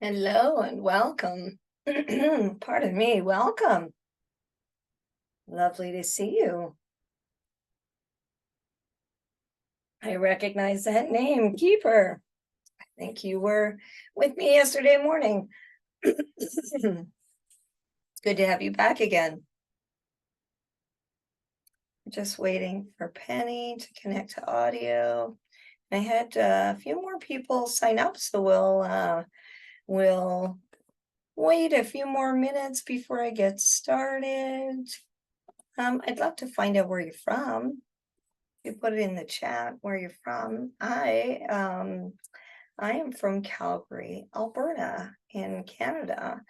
Hello and welcome. Pardon me, welcome. Lovely to see you. I recognize that name, Keeper. I think you were with me yesterday morning. Good to have you back again. Just waiting for Penny to connect to audio. I had a few more people sign up, so we'll wait a few more minutes before I get started. I'd love to find out where you're from. You put it in the chat where you're from. I am from Calgary, Alberta in Canada,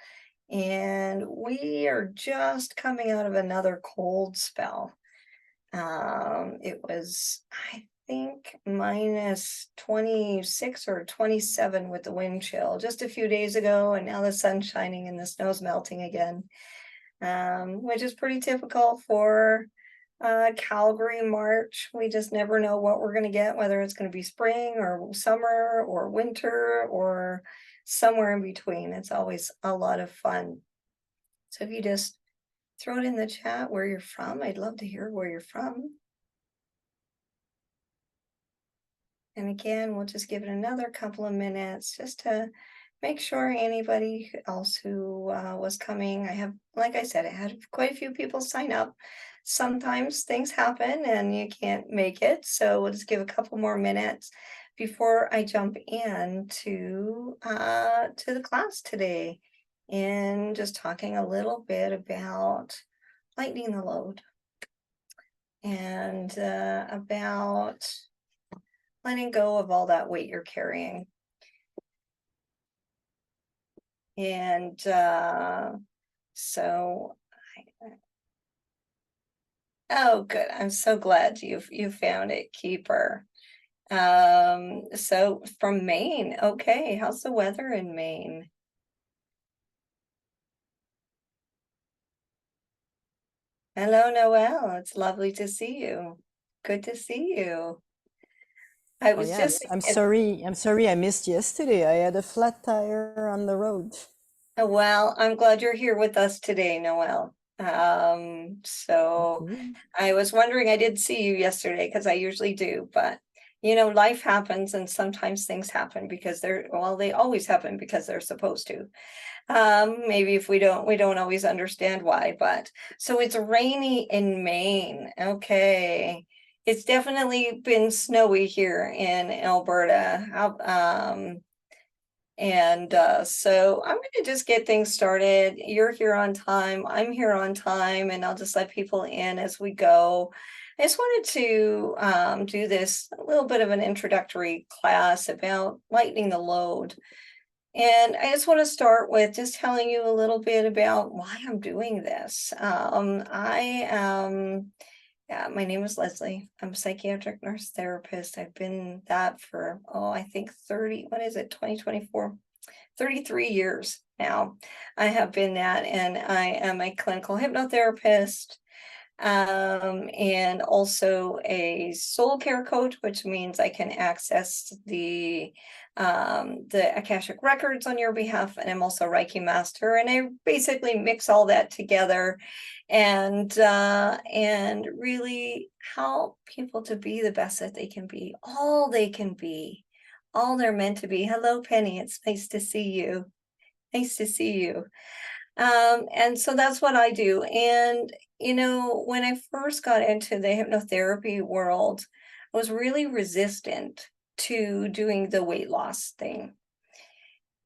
and we are just coming out of another cold spell. It was, I think, minus 26 or 27 with the wind chill just a few days ago, and now the sun's shining and the snow's melting again, which is pretty typical for Calgary March. We just never know what we're going to get, whether it's going to be spring or summer or winter or somewhere in between. It's always a lot of fun. So if you just throw it in the chat where you're from, I'd love to hear where you're from. And again, we'll just give it another couple of minutes just to make sure anybody else who was coming. I have, like I said, I had quite a few people sign up. Sometimes things happen and you can't make it, so we'll just give a couple more minutes before I jump in to the class today, and just talking a little bit about lightening the load and about letting go of all that weight you're carrying. And oh, good. I'm so glad you found it, Keeper. So from Maine. Okay, how's the weather in Maine? Hello, Noelle. It's lovely to see you. Good to see you. I Oh was yeah, just I'm sorry. I'm sorry I missed yesterday. I had a flat tire on the road. well, I'm glad you're here with us today, Noelle. So Mhm. I was wondering, I did see you yesterday because I usually do, but life happens and sometimes things happen because they always happen because they're supposed to. Maybe if we don't always understand why, but so it's rainy in Maine. Okay. It's definitely been snowy here in Alberta. So I'm going to just get things started. You're here on time. I'm here on time, and I'll just let people in as we go. I just wanted to do this a little bit of an introductory class about lightening the load. And I just want to start with just telling you a little bit about why I'm doing this. My name is Leslie. I'm a psychiatric nurse therapist. I've been that for, I think 2024? 33 years now. I have been that, and I am a clinical hypnotherapist, and also a soul care coach, which means I can access the Akashic records on your behalf, and I'm also Reiki master, and I basically mix all that together and really help people to be the best that they can be, all they can be, all they're meant to be. Hello, Penny. It's nice to see you. Nice to see you. And so that's what I do. And, when I first got into the hypnotherapy world, I was really resistant to doing the weight loss thing.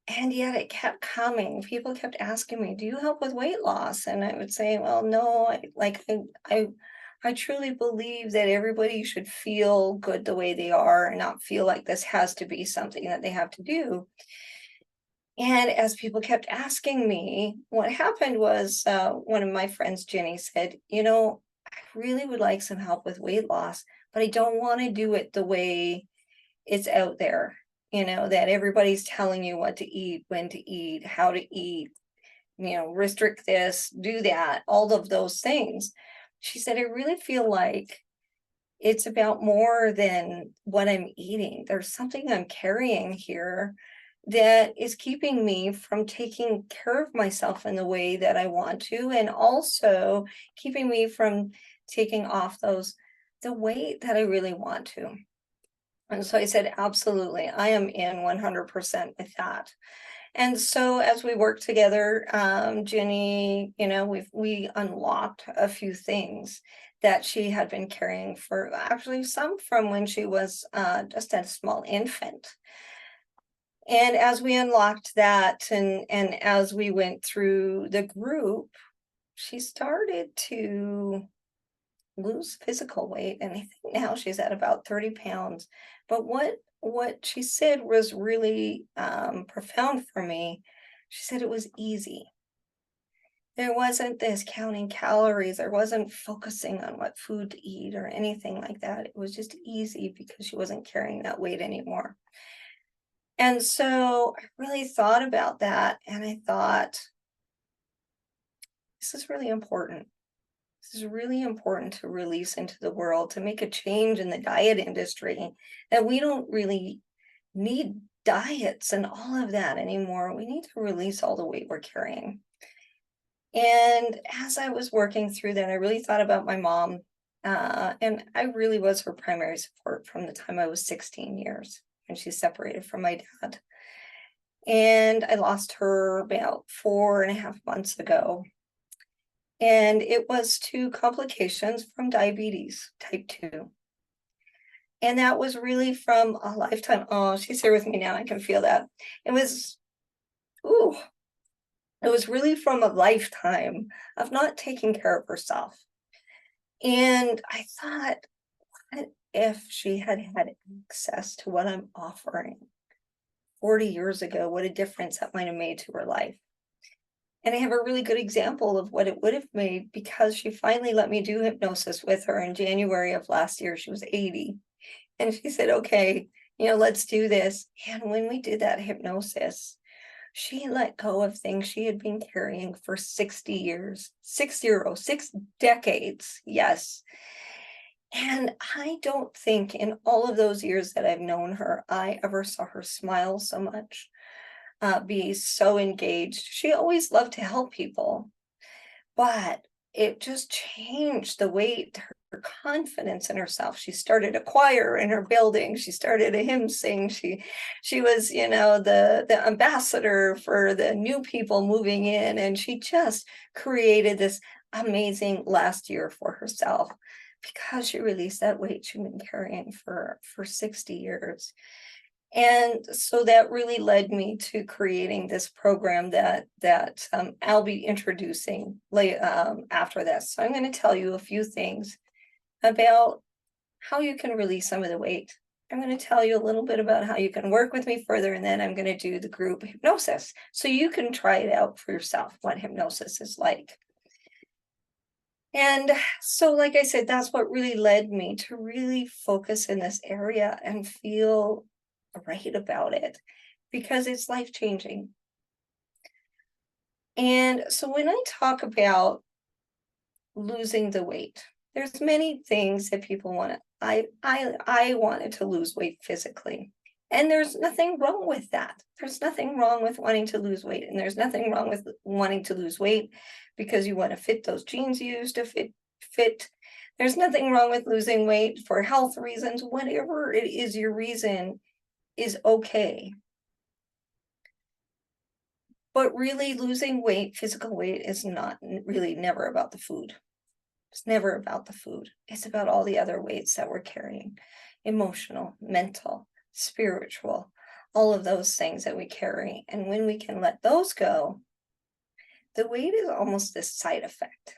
And yet it kept coming. People kept asking me, "Do you help with weight loss?" And I would say, "Well, no, I truly believe that everybody should feel good the way they are and not feel like this has to be something that they have to do." And as people kept asking me, what happened was one of my friends, Jenny, said, "I really would like some help with weight loss, but I don't want to do it the way it's out there, that everybody's telling you what to eat, when to eat, how to eat, restrict this, do that, all of those things." She said, "I really feel like it's about more than what I'm eating. There's something I'm carrying here that is keeping me from taking care of myself in the way that I want to, and also keeping me from taking off the weight that I really want to. And so I said, absolutely, I am in 100% with that. And so as we worked together, Jenny, we unlocked a few things that she had been carrying for actually some from when she was just a small infant. And as we unlocked that, and as we went through the group, she started to lose physical weight, and I think now she's at about 30 pounds. But what she said was really profound for me. She said it was easy. There wasn't this counting calories. There wasn't focusing on what food to eat or anything like that. It was just easy because she wasn't carrying that weight anymore. And so I really thought about that, and I thought, this is really important. This is really important to release into the world, to make a change in the diet industry, that we don't really need diets and all of that anymore. We need to release all the weight we're carrying. And as I was working through that, I really thought about my mom. And I really was her primary support from the time I was 16 years when she separated from my dad. And I lost her about 4.5 months ago. And it was to complications from diabetes type 2. And that was really from a lifetime. Oh, she's here with me now. I can feel that. It was, ooh, it was really from a lifetime of not taking care of herself. And I thought, what if she had had access to what I'm offering 40 years ago? What a difference that might have made to her life. And I have a really good example of what it would have made, because she finally let me do hypnosis with her in January of last year. She was 80. And she said, okay, let's do this. And when we did that hypnosis, she let go of things she had been carrying for 60 years, 6 decades. Yes. And I don't think in all of those years that I've known her, I ever saw her smile so much, be so engaged. She always loved to help people, but it just changed the way her confidence in herself. She started a choir in her building. She started a hymn sing. She was, the ambassador for the new people moving in, and she just created this amazing last year for herself because she released that weight she'd been carrying for 60 years. And so that really led me to creating this program that I'll be introducing after this. So I'm going to tell you a few things about how you can release some of the weight. I'm going to tell you a little bit about how you can work with me further, and then I'm going to do the group hypnosis so you can try it out for yourself, what hypnosis is like. And so, like I said, that's what really led me to really focus in this area and feel right about it, because it's life changing. And so when I talk about losing the weight, there's many things that people want to. I wanted to lose weight physically, and there's nothing wrong with that. There's nothing wrong with wanting to lose weight, and there's nothing wrong with wanting to lose weight because you want to fit those jeans you used to fit. There's nothing wrong with losing weight for health reasons. Whatever it is, your reason is okay. But really, losing weight, physical weight, is not really never about the food. It's never about the food. It's about all the other weights that we're carrying: emotional, mental, spiritual, all of those things that we carry. And when we can let those go, the weight is almost this side effect.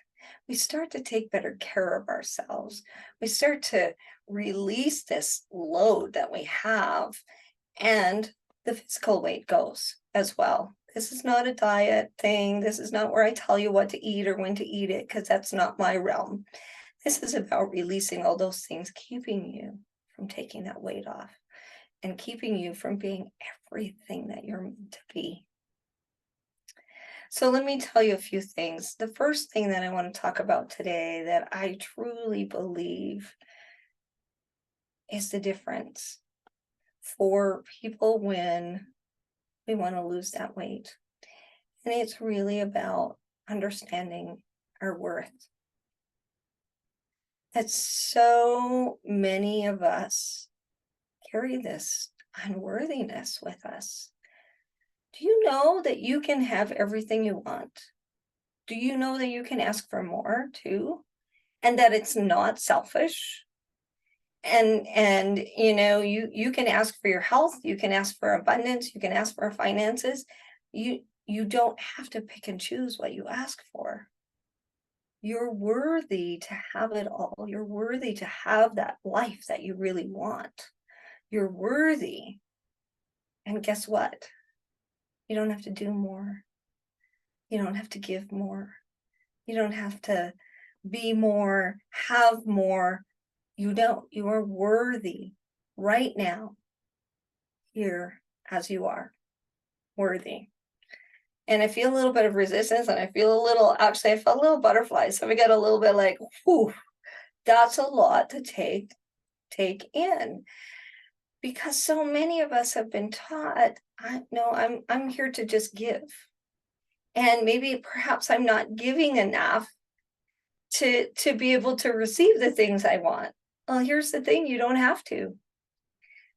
We start to take better care of ourselves. We start to release this load that we have, and the physical weight goes as well. This is not a diet thing. This is not where I tell you what to eat or when to eat it, because that's not my realm. This is about releasing all those things, keeping you from taking that weight off and keeping you from being everything that you're meant to be. So let me tell you a few things. The first thing that I want to talk about today that I truly believe is the difference for people when We want to lose that weight. And it's really about understanding our worth. That so many of us carry this unworthiness with us. Do you know that you can have everything you want? Do you know that you can ask for more too? And that it's not selfish? And you can ask for your health, you can ask for abundance, you can ask for finances. You don't have to pick and choose what you ask for. You're worthy to have it all. You're worthy to have that life that you really want. You're worthy. And guess what? You don't have to do more. You don't have to give more. You don't have to be more, have more. You don't. You are worthy right now, here as you are, worthy. And I feel a little bit of resistance, and I feel a little, actually, I felt a little butterflies. So we got a little bit like, whew, that's a lot to take in. Because so many of us have been taught, I'm here to just give. And maybe perhaps I'm not giving enough to be able to receive the things I want. Well, here's the thing, you don't have to.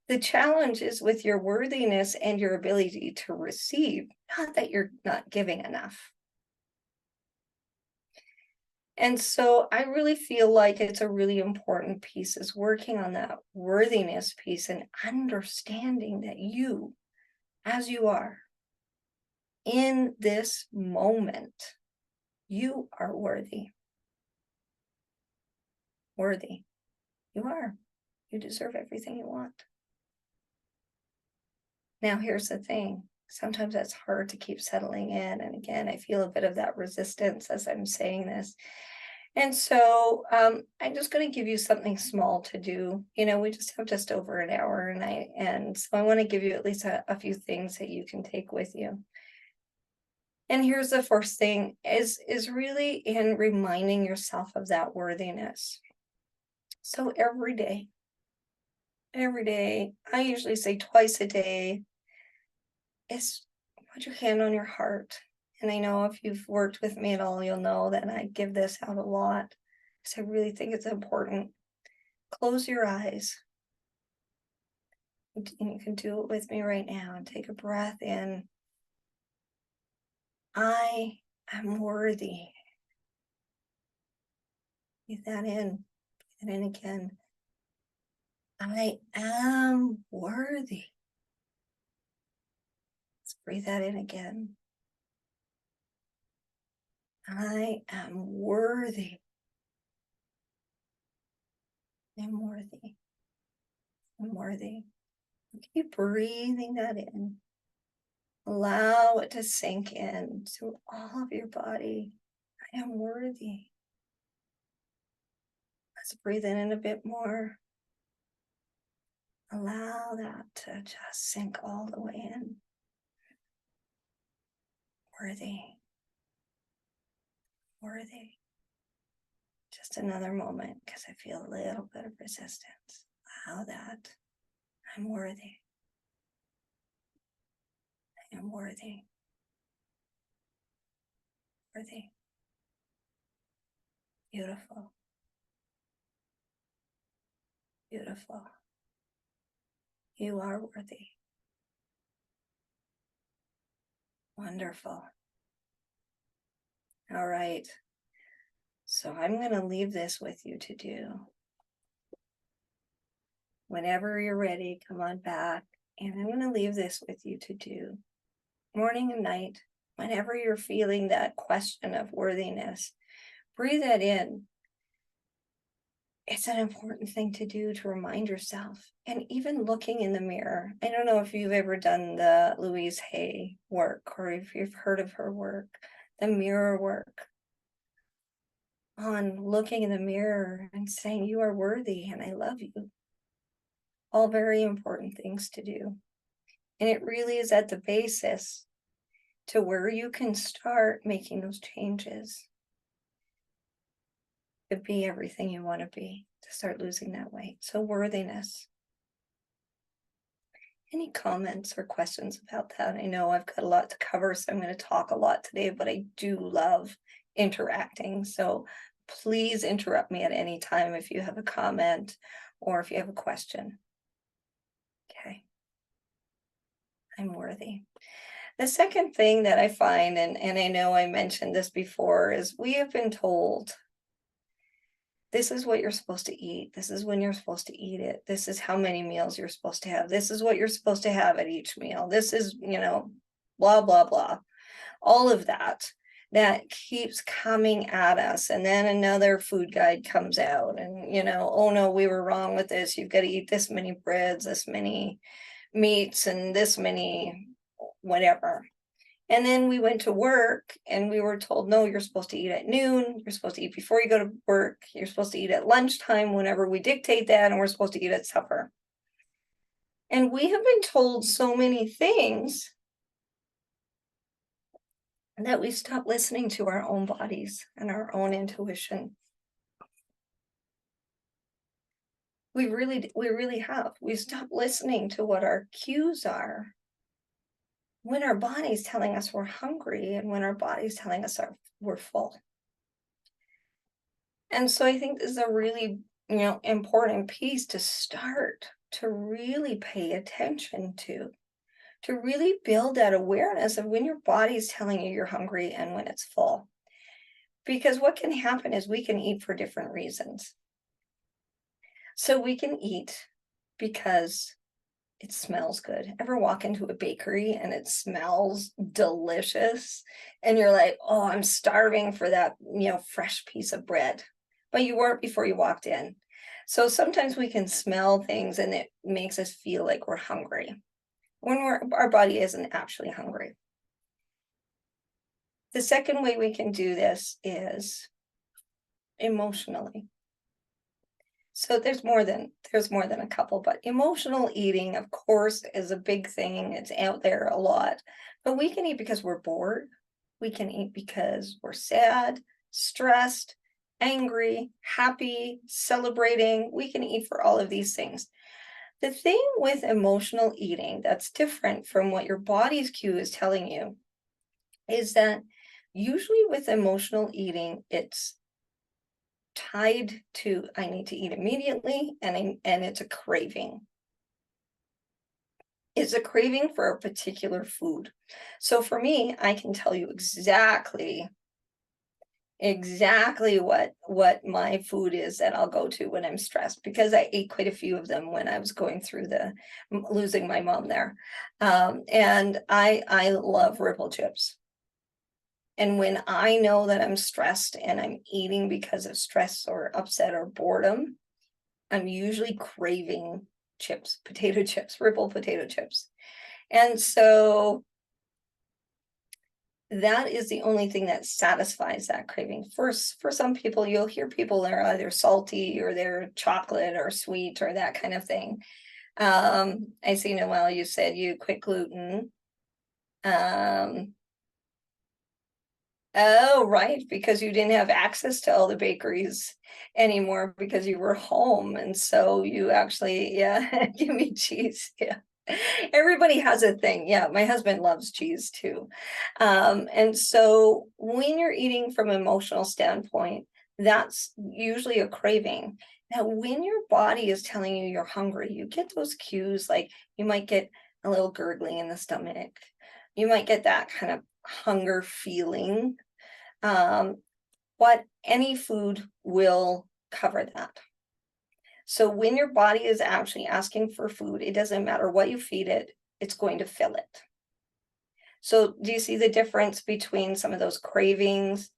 The challenge is with your worthiness and your ability to receive, not that you're not giving enough. And so I really feel like it's a really important piece, is working on that worthiness piece and understanding that you, as you are, in this moment, you are worthy. Worthy. You are. You deserve everything you want. Now, here's the thing. Sometimes that's hard to keep settling in. And again, I feel a bit of that resistance as I'm saying this. And so I'm just going to give you something small to do. We just have just over an hour, and so I want to give you at least a few things that you can take with you. And here's the first thing, is really in reminding yourself of that worthiness. So every day, I usually say twice a day, is put your hand on your heart. And I know if you've worked with me at all, you'll know that I give this out a lot, because I really think it's important. Close your eyes. And you can do it with me right now, and take a breath in. I am worthy. Breathe that in. Breathe it in again. I am worthy. Let's breathe that in again. I am worthy. I'm worthy. I'm worthy. Keep breathing that in. Allow it to sink in through all of your body. I am worthy. Let's breathe in a bit more. Allow that to just sink all the way in. Worthy. Worthy. Just another moment, because I feel a little bit of resistance. Allow that. I'm worthy. I am worthy. Worthy. Beautiful. Beautiful. You are worthy. Wonderful. All right. So I'm going to leave this with you to do. Whenever you're ready, come on back. And I'm going to leave this with you to do. Morning and night, whenever you're feeling that question of worthiness, breathe that in. It's an important thing to do, to remind yourself. And even looking in the mirror. I don't know if you've ever done the Louise Hay work, or if you've heard of her work, the mirror work, on looking in the mirror and saying, you are worthy and I love you. All very important things to do. And it really is at the basis to where you can start making those changes to be everything you want to be, to start losing that weight. So worthiness. Any comments or questions about that? I know I've got a lot to cover, so I'm going to talk a lot today, but I do love interacting. So please interrupt me at any time if you have a comment or if you have a question. Okay. I'm worthy. The second thing that I find, and I know I mentioned this before, is we have been told this is what you're supposed to eat. This is when you're supposed to eat it. This is how many meals you're supposed to have. This is what you're supposed to have at each meal. This is, blah, blah, blah. All of that keeps coming at us. And then another food guide comes out and, oh no, we were wrong with this. You've got to eat this many breads, this many meats, and this many whatever. And then we went to work and we were told, no, you're supposed to eat at noon. You're supposed to eat before you go to work. You're supposed to eat at lunchtime whenever we dictate that. And we're supposed to eat at supper. And we have been told so many things that we stop listening to our own bodies and our own intuition. We really have. We stop listening to what our cues are when our body's telling us we're hungry and when our body's telling us we're full. And so I think this is a really, important piece to start to really pay attention to really build that awareness of when your body's telling you you're hungry and when it's full. Because what can happen is we can eat for different reasons. So we can eat because it smells good. Ever walk into a bakery and it smells delicious and you're like, oh, I'm starving for that, fresh piece of bread, but you weren't before you walked in. So sometimes we can smell things and it makes us feel like we're hungry when our body isn't actually hungry. The second way we can do this is emotionally. So there's more than a couple, but emotional eating, of course, is a big thing. It's out there a lot. But we can eat because we're bored. We can eat because we're sad, stressed, angry, happy, celebrating. We can eat for all of these things. The thing with emotional eating that's different from what your body's cue is telling you is that usually with emotional eating, it's tied to I need to eat immediately, and it's a craving. It's a craving for a particular food. So for me, I can tell you exactly what my food is that I'll go to when I'm stressed, because I ate quite a few of them when I was going through losing my mom there. And I love Ripple chips. And when I know that I'm stressed and I'm eating because of stress or upset or boredom, I'm usually craving chips, potato chips, Ripple potato chips. And so that is the only thing that satisfies that craving. For some people, you'll hear people that are either salty or they're chocolate or sweet or that kind of thing. I see, Noelle, you said you quit gluten. Oh, right, because you didn't have access to all the bakeries anymore because you were home. And so you actually, yeah, give me cheese. Yeah. Everybody has a thing. Yeah, my husband loves cheese too. And so when you're eating from an emotional standpoint, that's usually a craving. Now, when your body is telling you you're hungry, you get those cues, like you might get a little gurgling in the stomach. You might get that kind of hunger feeling. But any food will cover that. So when your body is actually asking for food, it doesn't matter what you feed it, it's going to fill it. So do you see the difference between some of those cravings,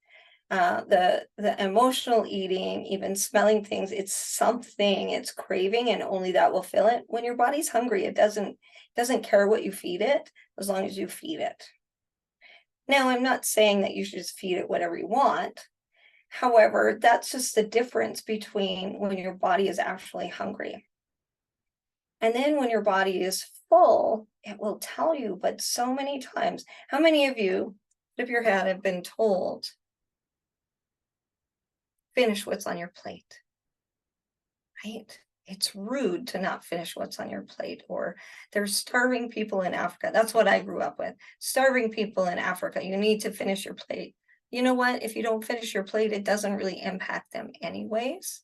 the emotional eating, even smelling things? It's something, it's craving, and only that will fill it. When your body's hungry, it doesn't care what you feed it, as long as you feed it. Now, I'm not saying that you should just feed it whatever you want. However, that's just the difference between when your body is actually hungry. And then when your body is full, it will tell you, but so many times, how many of you, if your head, have been told, finish what's on your plate, right? It's rude to not finish what's on your plate. Or there's starving people in Africa. That's what I grew up with. Starving people in Africa. You need to finish your plate. You know what? If you don't finish your plate, it doesn't really impact them anyways.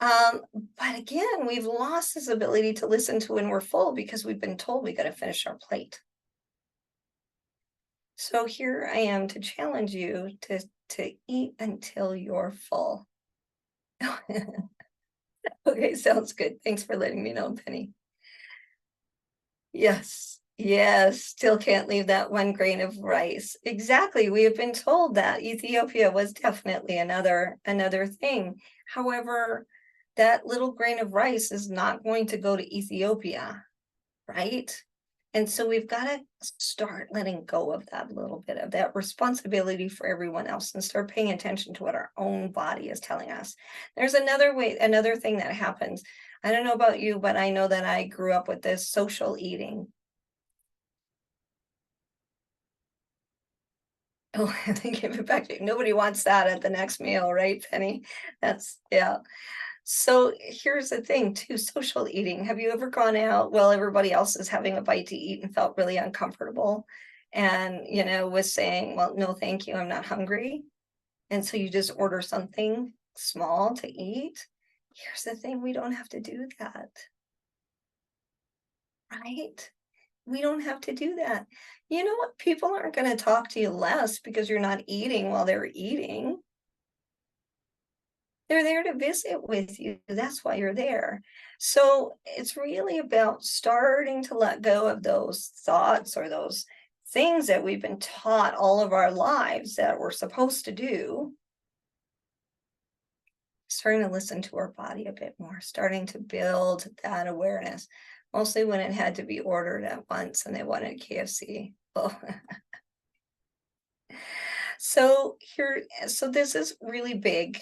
Um, but again, we've lost this ability to listen to when we're full because we've been told we got to finish our plate. So here I am to challenge you to eat until you're full. Okay, sounds good. Thanks for letting me know, Penny. Yes, yes, still can't leave that one grain of rice. Exactly. We have been told that Ethiopia was definitely another thing. However, that little grain of rice is not going to go to Ethiopia, right? And so we've got to start letting go of that little bit of that responsibility for everyone else and start paying attention to what our own body is telling us. There's another thing that happens. I don't know about you, but I know that I grew up with this social eating. Oh, they give it back to you. Nobody wants that at the next meal, right, Penny? Yeah. So here's the thing too, social eating. Have you ever gone out while everybody else is having a bite to eat and felt really uncomfortable and, was saying, well, no, thank you, I'm not hungry. And so you just order something small to eat. Here's the thing, we don't have to do that, right? We don't have to do that. You know what? People aren't going to talk to you less because you're not eating while they're eating. They're there to visit with you. That's why you're there. So it's really about starting to let go of those thoughts or those things that we've been taught all of our lives that we're supposed to do. Starting to listen to our body a bit more, starting to build that awareness, mostly when it had to be ordered at once and they wanted KFC. Oh. So this is really big.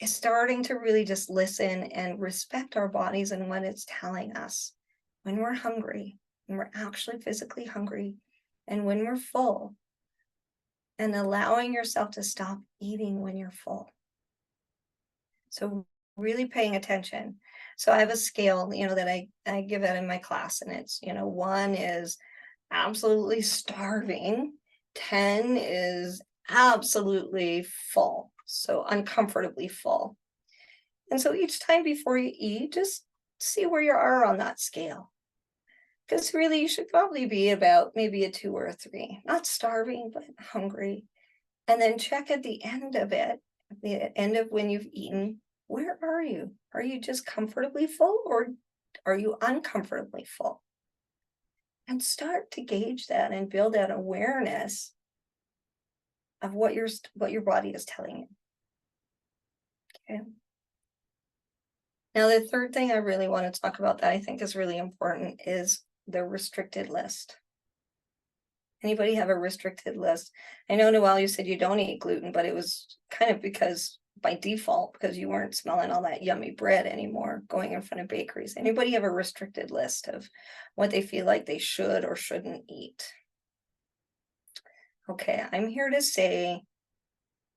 Is starting to really just listen and respect our bodies and what it's telling us when we're hungry, when we're actually physically hungry, and when we're full, and allowing yourself to stop eating when you're full. So really paying attention. So I have a scale, that I give out in my class, and it's, 1 is absolutely starving, 10 is absolutely full, so uncomfortably full. And so each time before you eat, just see where you are on that scale. Because really, you should probably be about maybe a 2 or a 3, not starving, but hungry. And then check at the end of it, at the end of when you've eaten, where are you? Are you just comfortably full or are you uncomfortably full? And start to gauge that and build that awareness of what your body is telling you. Okay. Now, the third thing I really want to talk about that I think is really important is the restricted list. Anybody have a restricted list? I know, Noelle, you said you don't eat gluten, but it was kind of because by default, because you weren't smelling all that yummy bread anymore going in front of bakeries. Anybody have a restricted list of what they feel like they should or shouldn't eat? Okay, I'm here to say,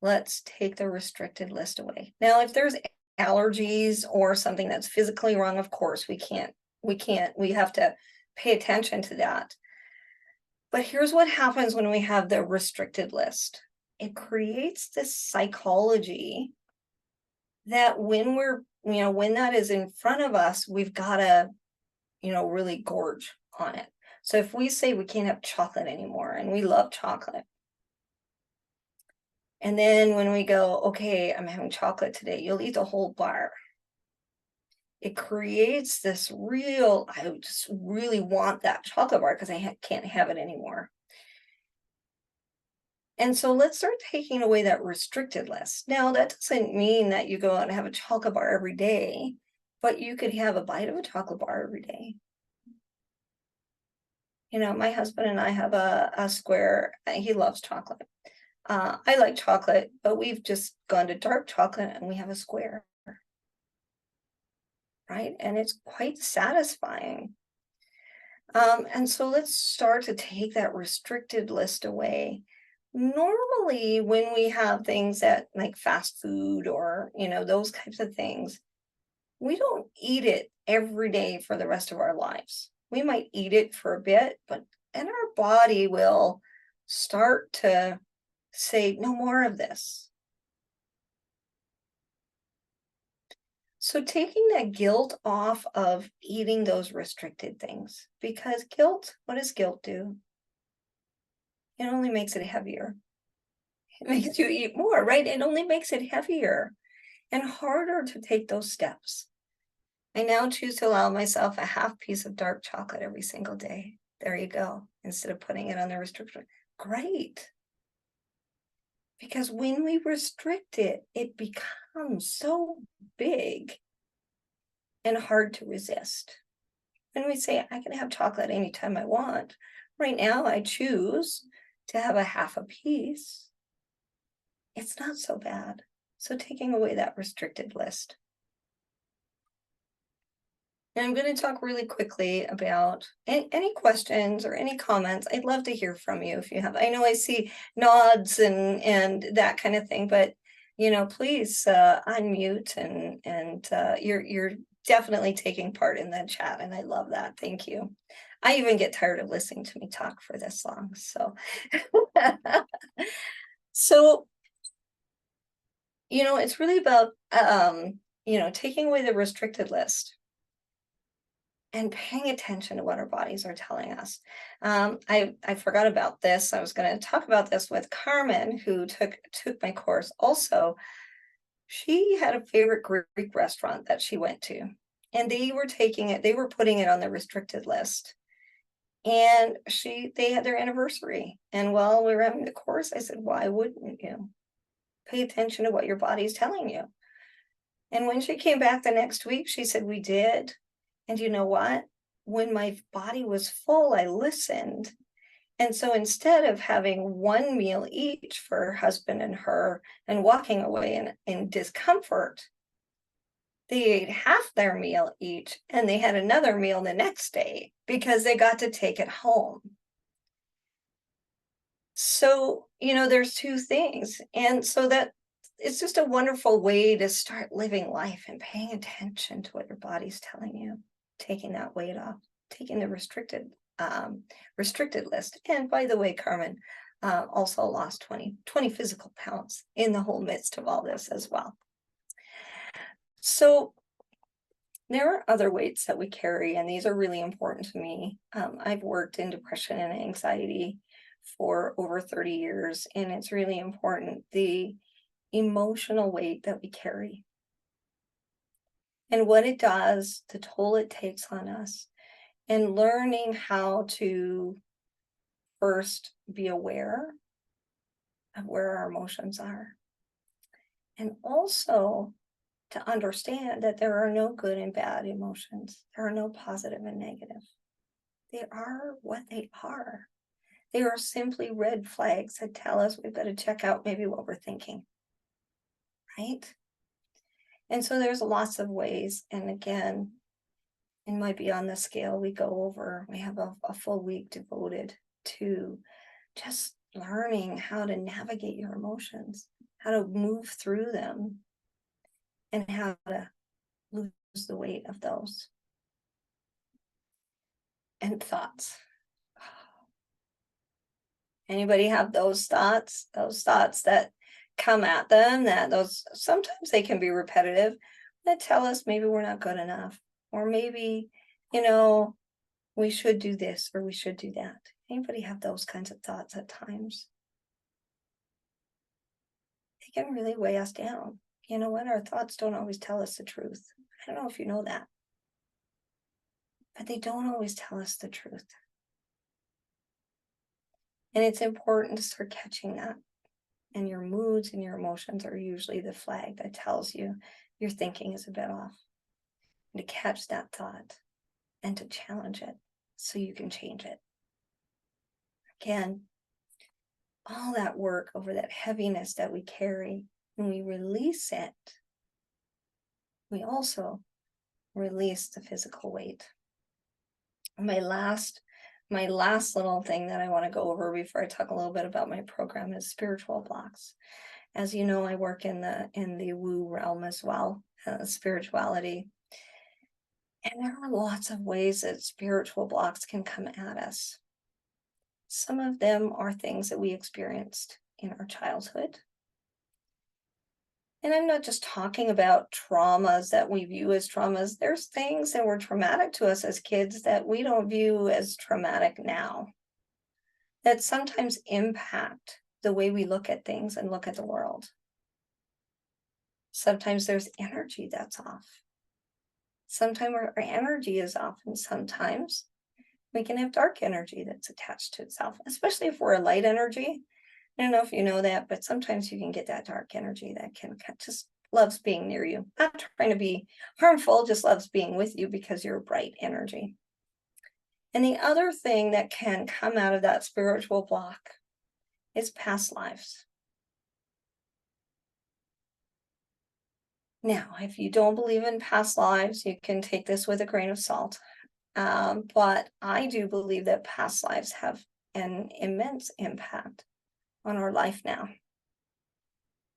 let's take the restricted list away. Now, if there's allergies or something that's physically wrong, of course, we have to pay attention to that. But here's what happens when we have the restricted list. It creates this psychology that when when that is in front of us, we've got to, really gorge on it. So if we say we can't have chocolate anymore and we love chocolate, and then when we go, okay, I'm having chocolate today, you'll eat the whole bar. It creates this I just really want that chocolate bar because I can't have it anymore. And so let's start taking away that restricted list. Now, that doesn't mean that you go out and have a chocolate bar every day, but you could have a bite of a chocolate bar every day. My husband and I have a square. He loves chocolate. I like chocolate, but we've just gone to dark chocolate and we have a square, right? And it's quite satisfying. And so let's start to take that restricted list away. Normally, when we have things that like fast food or, those types of things, we don't eat it every day for the rest of our lives. We might eat it for a bit, but and our body will start to say, no more of this. So taking that guilt off of eating those restricted things, because guilt, what does guilt do? It only makes it heavier. It makes you eat more, right? It only makes it heavier and harder to take those steps. I now choose to allow myself a half piece of dark chocolate every single day. There you go. Instead of putting it on the restriction. Great. Because when we restrict it, it becomes so big and hard to resist. When we say, I can have chocolate anytime I want, right now I choose to have a half a piece. It's not so bad. So taking away that restricted list. And I'm going to talk really quickly about any questions or any comments. I'd love to hear from you if you have. I know I see nods and that kind of thing, but please unmute and you're definitely taking part in that chat, and I love that. Thank you. I even get tired of listening to me talk for this long. So, so it's really about taking away the restricted list and paying attention to what our bodies are telling us. I forgot about this. I was going to talk about this with Carmen, who took my course also. She had a favorite Greek restaurant that she went to, and they were putting it on the restricted list. And they had their anniversary. And while we were having the course, I said, why wouldn't you pay attention to what your body's telling you? And when she came back the next week, she said, we did. And you know what? When my body was full, I listened. And so instead of having one meal each for her husband and her and walking away in discomfort, they ate half their meal each and they had another meal the next day because they got to take it home. So, there's two things. And so that it's just a wonderful way to start living life and paying attention to what your body's telling you, taking that weight off, taking the restricted list. And by the way, Carmen also lost 20 physical pounds in the whole midst of all this as well. So there are other weights that we carry, and these are really important to me. I've worked in depression and anxiety for over 30 years, and it's really important, the emotional weight that we carry and what it does, the toll it takes on us, and learning how to first be aware of where our emotions are, and also to understand that there are no good and bad emotions. There are no positive and negative. They are what they are. They are simply red flags that tell us we've got to check out maybe what we're thinking, right? And so there's lots of ways. And again, in my Beyond the Scale, we have a full week devoted to just learning how to navigate your emotions, how to move through them, and how to lose the weight of those. And thoughts. Anybody have those thoughts that come at them, sometimes they can be repetitive, that tell us maybe we're not good enough, or maybe, we should do this or we should do that. Anybody have those kinds of thoughts at times? They can really weigh us down. You know what? Our thoughts don't always tell us the truth. I don't know if you know that, but they don't always tell us the truth. And it's important to start catching that. And your moods and your emotions are usually the flag that tells you your thinking is a bit off. And to catch that thought and to challenge it so you can change it. Again, all that work over that heaviness that we carry, when we release it, we also release the physical weight. My last little thing that I want to go over before I talk a little bit about my program is spiritual blocks. As you know, I work in the woo realm as well, spirituality. And there are lots of ways that spiritual blocks can come at us. Some of them are things that we experienced in our childhood. And I'm not just talking about traumas that we view as traumas. There's things that were traumatic to us as kids that we don't view as traumatic now, that sometimes impact the way we look at things and look at the world. Sometimes there's energy that's off. Sometimes our energy is off, and sometimes we can have dark energy that's attached to itself, especially if we're a light energy. I don't know if you know that, but sometimes you can get that dark energy that can just loves being near you. Not trying to be harmful, just loves being with you because you're bright energy. And the other thing that can come out of that spiritual block is past lives. Now, if you don't believe in past lives, you can take this with a grain of salt. But I do believe that past lives have an immense impact on our life now.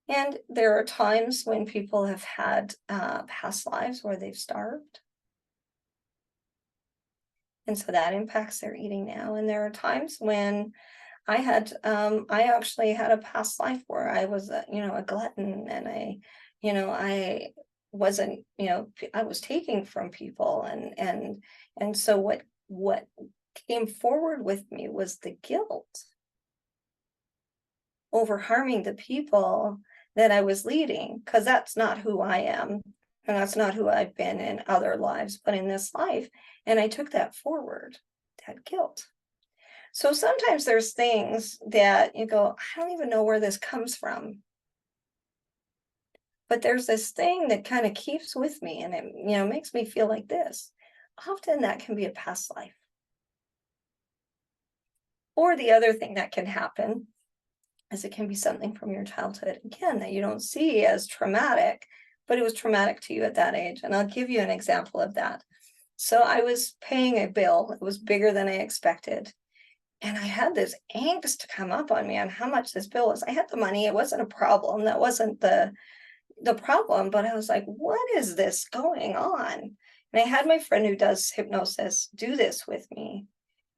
And there are times when people have had past lives where they've starved. And so that impacts their eating now. And there are times when I actually had a past life where I was, a glutton, and I wasn't, I was taking from people, and so what came forward with me was the guilt over harming the people that I was leading, because that's not who I am, and that's not who I've been in other lives, but in this life. And I took that forward, that guilt. So sometimes there's things that you go, I don't even know where this comes from. But there's this thing that kind of keeps with me, and it, makes me feel like this. Often that can be a past life. Or the other thing that can happen is it can be something from your childhood, again, that you don't see as traumatic, but it was traumatic to you at that age. And I'll give you an example of that. So I was paying a bill. It was bigger than I expected. And I had this angst come up on me on how much this bill was. I had the money. It wasn't a problem. That wasn't the problem, but I was like, what is this going on? And I had my friend who does hypnosis do this with me.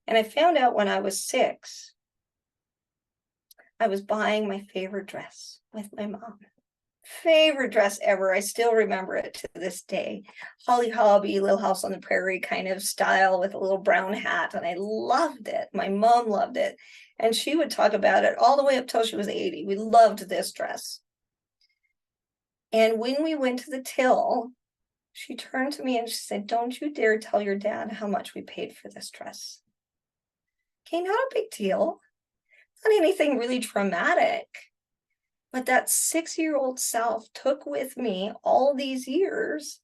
And I found out when I was 6, I was buying my favorite dress with my mom. Favorite dress ever. I still remember it to this day. Holly Hobbie, Little House on the Prairie kind of style with a little brown hat. And I loved it. My mom loved it. And she would talk about it all the way up till she was 80. We loved this dress. And when we went to the till, she turned to me and she said, don't you dare tell your dad how much we paid for this dress. Okay, not a big deal. Not anything really traumatic. But that 6-year-old self took with me all these years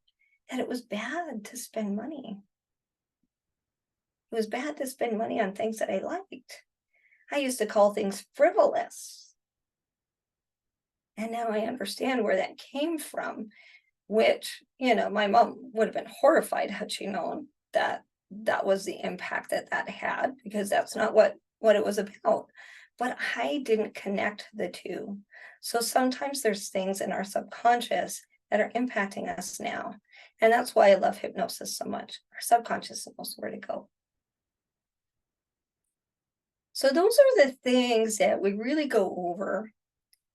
that it was bad to spend money. It was bad to spend money on things that I liked. I used to call things frivolous. And now I understand where that came from, which, my mom would have been horrified had she known that that was the impact that that had, because that's not what it was about. But I didn't connect the two. So sometimes there's things in our subconscious that are impacting us now. And that's why I love hypnosis so much. Our subconscious knows where to go. So those are the things that we really go over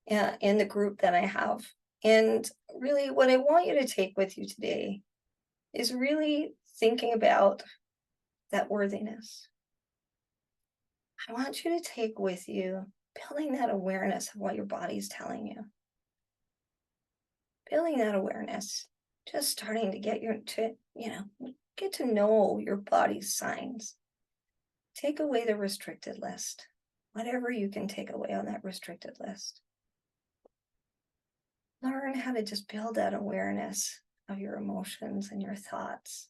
in the group that I have. And really what I want you to take with you today is really thinking about that worthiness. I want you to take with you building that awareness of what your body's telling you. Building that awareness, just starting to get get to know your body's signs. Take away the restricted list, whatever you can take away on that restricted list. Learn how to just build that awareness of your emotions and your thoughts.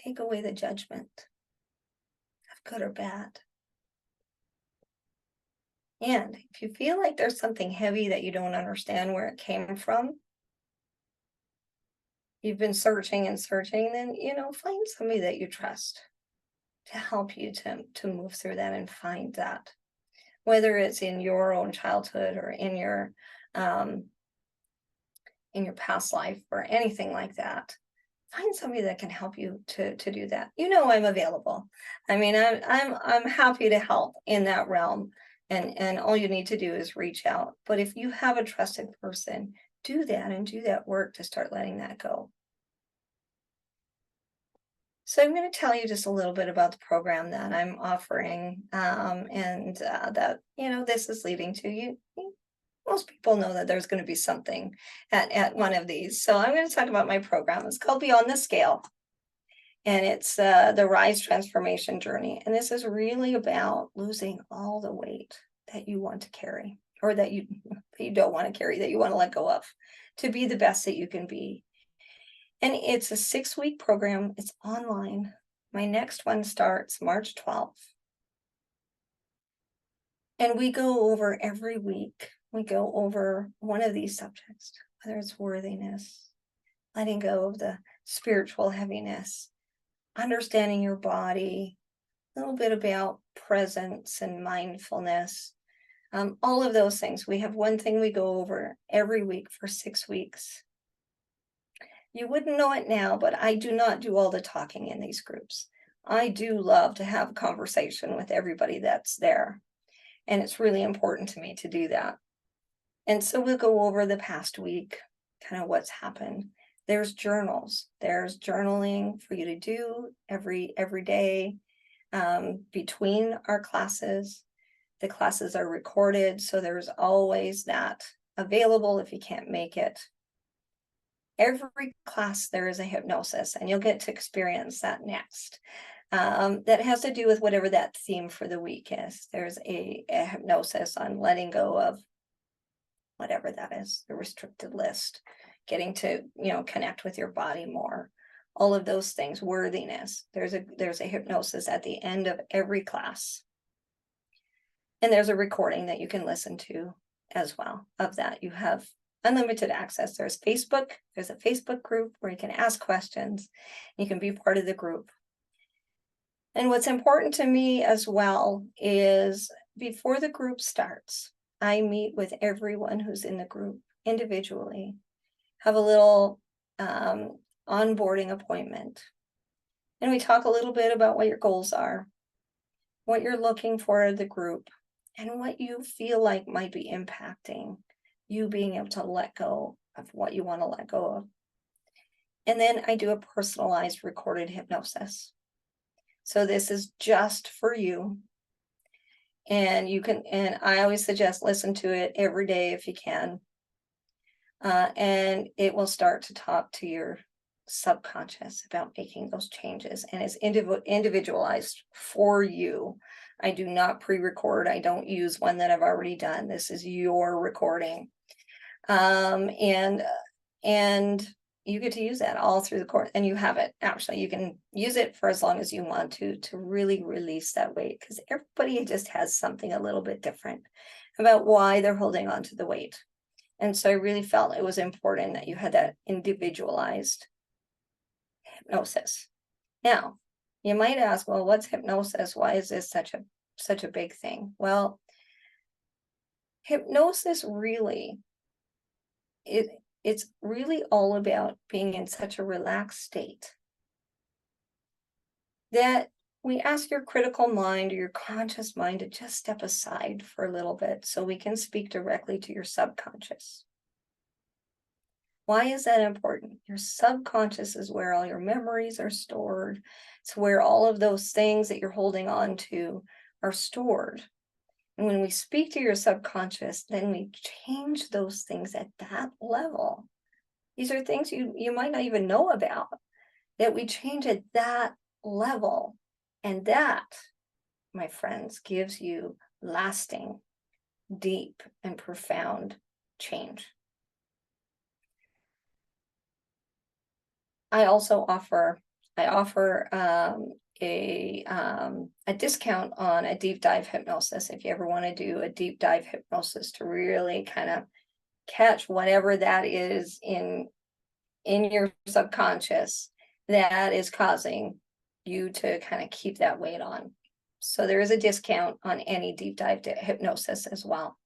Take away the judgment of good or bad. And if you feel like there's something heavy that you don't understand where it came from, you've been searching and searching, then, find somebody that you trust to help you to move through that and find that, whether it's in your own childhood or in your past life or anything like that. find somebody that can help you to do that. You know, I'm available. I mean, I'm happy to help in that realm. And all you need to do is reach out. But if you have a trusted person, do that and do that work to start letting that go. So I'm going to tell you just a little bit about the program that I'm offering, and that, you know, this is leading to most people know that there's going to be something at one of these. So I'm going to talk about my program. It's called Beyond the Scale, and it's the Rise Transformation Journey. And this is really about losing all the weight that you want to carry, or that you don't want to carry, that you want to let go of, to be the best that you can be. And it's a 6-week program. It's online. My next one starts March 12th. And we go over every week, we go over one of these subjects, whether it's worthiness, letting go of the spiritual heaviness, understanding your body, a little bit about presence and mindfulness, all of those things. We have one thing we go over every week for 6 weeks. You wouldn't know it now, but I do not do all the talking in these groups. I do love to have a conversation with everybody that's there. And it's really important to me to do that. And so we'll go over the past week, kind of what's happened. There's journals. There's journaling for you to do every day between our classes. The classes are recorded, so there's always that available if you can't make it. Every class there is a hypnosis, and you'll get to experience that next. That has to do with whatever that theme for the week is. There's a hypnosis on letting go of whatever that is, the restricted list, getting to, you know, connect with your body more, all of those things, worthiness. There's a hypnosis at the end of every class. And there's a recording that you can listen to as well of that. You have unlimited access. There's a Facebook group where you can ask questions. You can be part of the group. And what's important to me as well is before the group starts, I meet with everyone who's in the group individually, have a little onboarding appointment. And we talk a little bit about what your goals are, what you're looking for in the group, and what you feel like might be impacting you being able to let go of what you want to let go of. And then I do a personalized recorded hypnosis. So this is just for you. And you can, and I always suggest listen to it every day if you can. And it will start to talk to your subconscious about making those changes. And it's individualized for you. I do not pre-record. I don't use one that I've already done. This is your recording. And you get to use that all through the course, and you have it. Actually, you can use it for as long as you want to really release that weight, because everybody just has something a little bit different about why they're holding on to the weight. And so I really felt it was important that you had that individualized hypnosis. Now, you might ask, well, what's hypnosis? Why is this such a big thing? Well, hypnosis really, it's really all about being in such a relaxed state that we ask your critical mind or your conscious mind to just step aside for a little bit so we can speak directly to your subconscious. Why is that important? Your subconscious is where all your memories are stored. It's where all of those things that you're holding on to are stored. And when we speak to your subconscious, then we change those things at that level. These are things you might not even know about, that we change at that level. And that, my friends, gives you lasting, deep, and profound change. I also offer a discount on a deep dive hypnosis if you ever want to do a deep dive hypnosis to really kind of catch whatever that is in your subconscious that is causing you to kind of keep that weight on. So there is a discount on any deep dive hypnosis as well.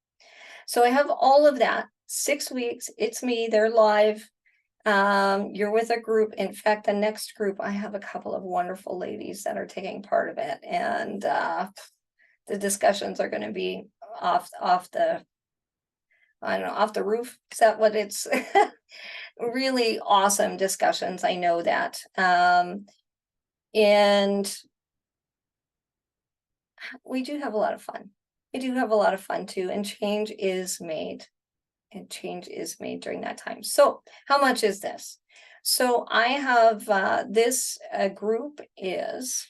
So I have all of that, 6 weeks. It's me, they're live. You're with a group. In fact, the next group, I have a couple of wonderful ladies that are taking part of it, and the discussions are going to be off the, I don't know, off the roof. Is that what it's? Really awesome discussions. I know that. And we do have a lot of fun. We do have a lot of fun too, and change is made. And change is made during that time. So, how much is this? So, I have this group is,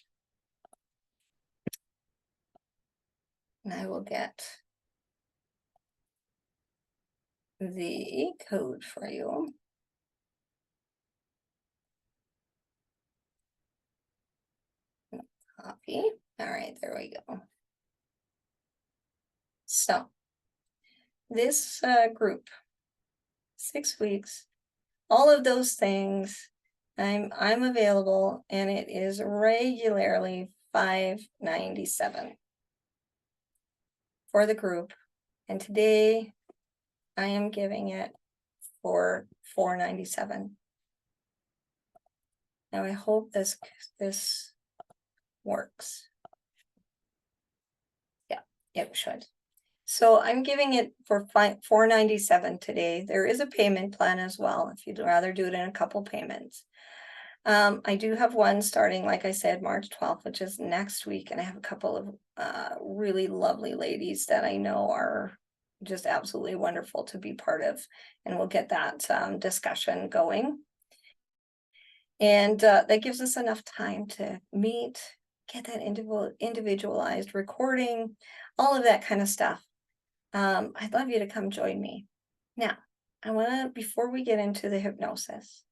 and I will get the code for you. Copy. All right, there we go. So, this group, 6 weeks, all of those things, I'm available, and it is regularly $597 for the group. And today I am giving it for $497. Now I hope this works. Yeah, it should. So I'm giving it for $497 today. There is a payment plan as well if you'd rather do it in a couple payments. I do have one starting, like I said, March 12th, which is next week, and I have a couple of really lovely ladies that I know are just absolutely wonderful to be part of, and we'll get that discussion going. And that gives us enough time to meet, get that individualized recording, all of that kind of stuff. I'd love you to come join me. Now, I want to, before we get into the hypnosis,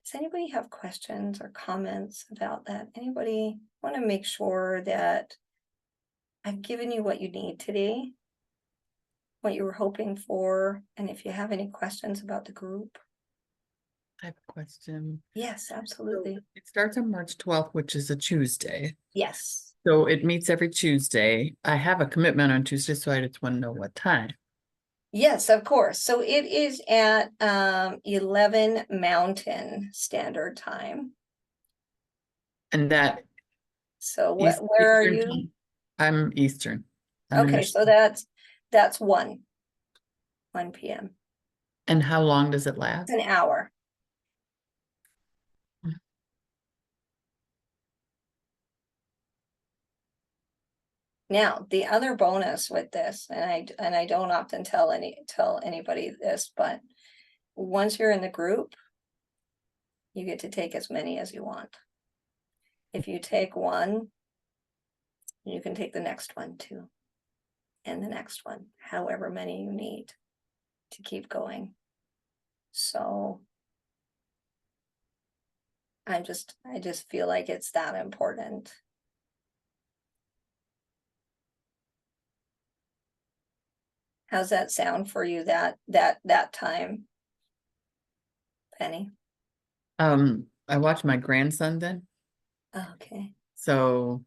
does anybody have questions or comments about that? Anybody want to make sure that I've given you what you need today, what you were hoping for, and if you have any questions about the group? I have a question. Yes, So absolutely. it starts on March 12th, which is a Tuesday. Yes. So it meets every Tuesday. I have a commitment on Tuesday, so I just want to know what time. Yes, of course. So it is at 11 Mountain Standard Time. And that So is where are Eastern you? time? I'm Eastern. I'm in Okay, so Michigan. that's 1 p.m. And how long does it It's last? an hour. Now, the other bonus with this, and I don't often tell anybody this, but once you're in the group, you get to take as many as you want. If you take one, you can take the next one too, and the next one, however many you need to keep going. So I just feel like it's that important. How's that sound for you, that time, Penny? I watch my grandson then. Okay. So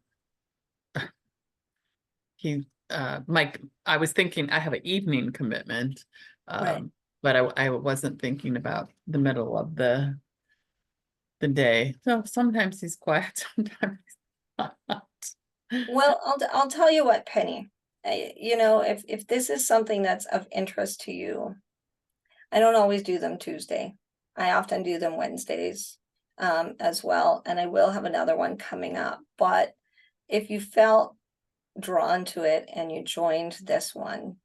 Mike, I was thinking I have an evening commitment. Right. But I wasn't thinking about the middle of the day. So sometimes he's quiet, sometimes he's not. Well, I'll tell you what, Penny. You know, if this is something that's of interest to you, I don't always do them Tuesday. I often do them Wednesdays as well, and I will have another one coming up. But if you felt drawn to it and you joined this one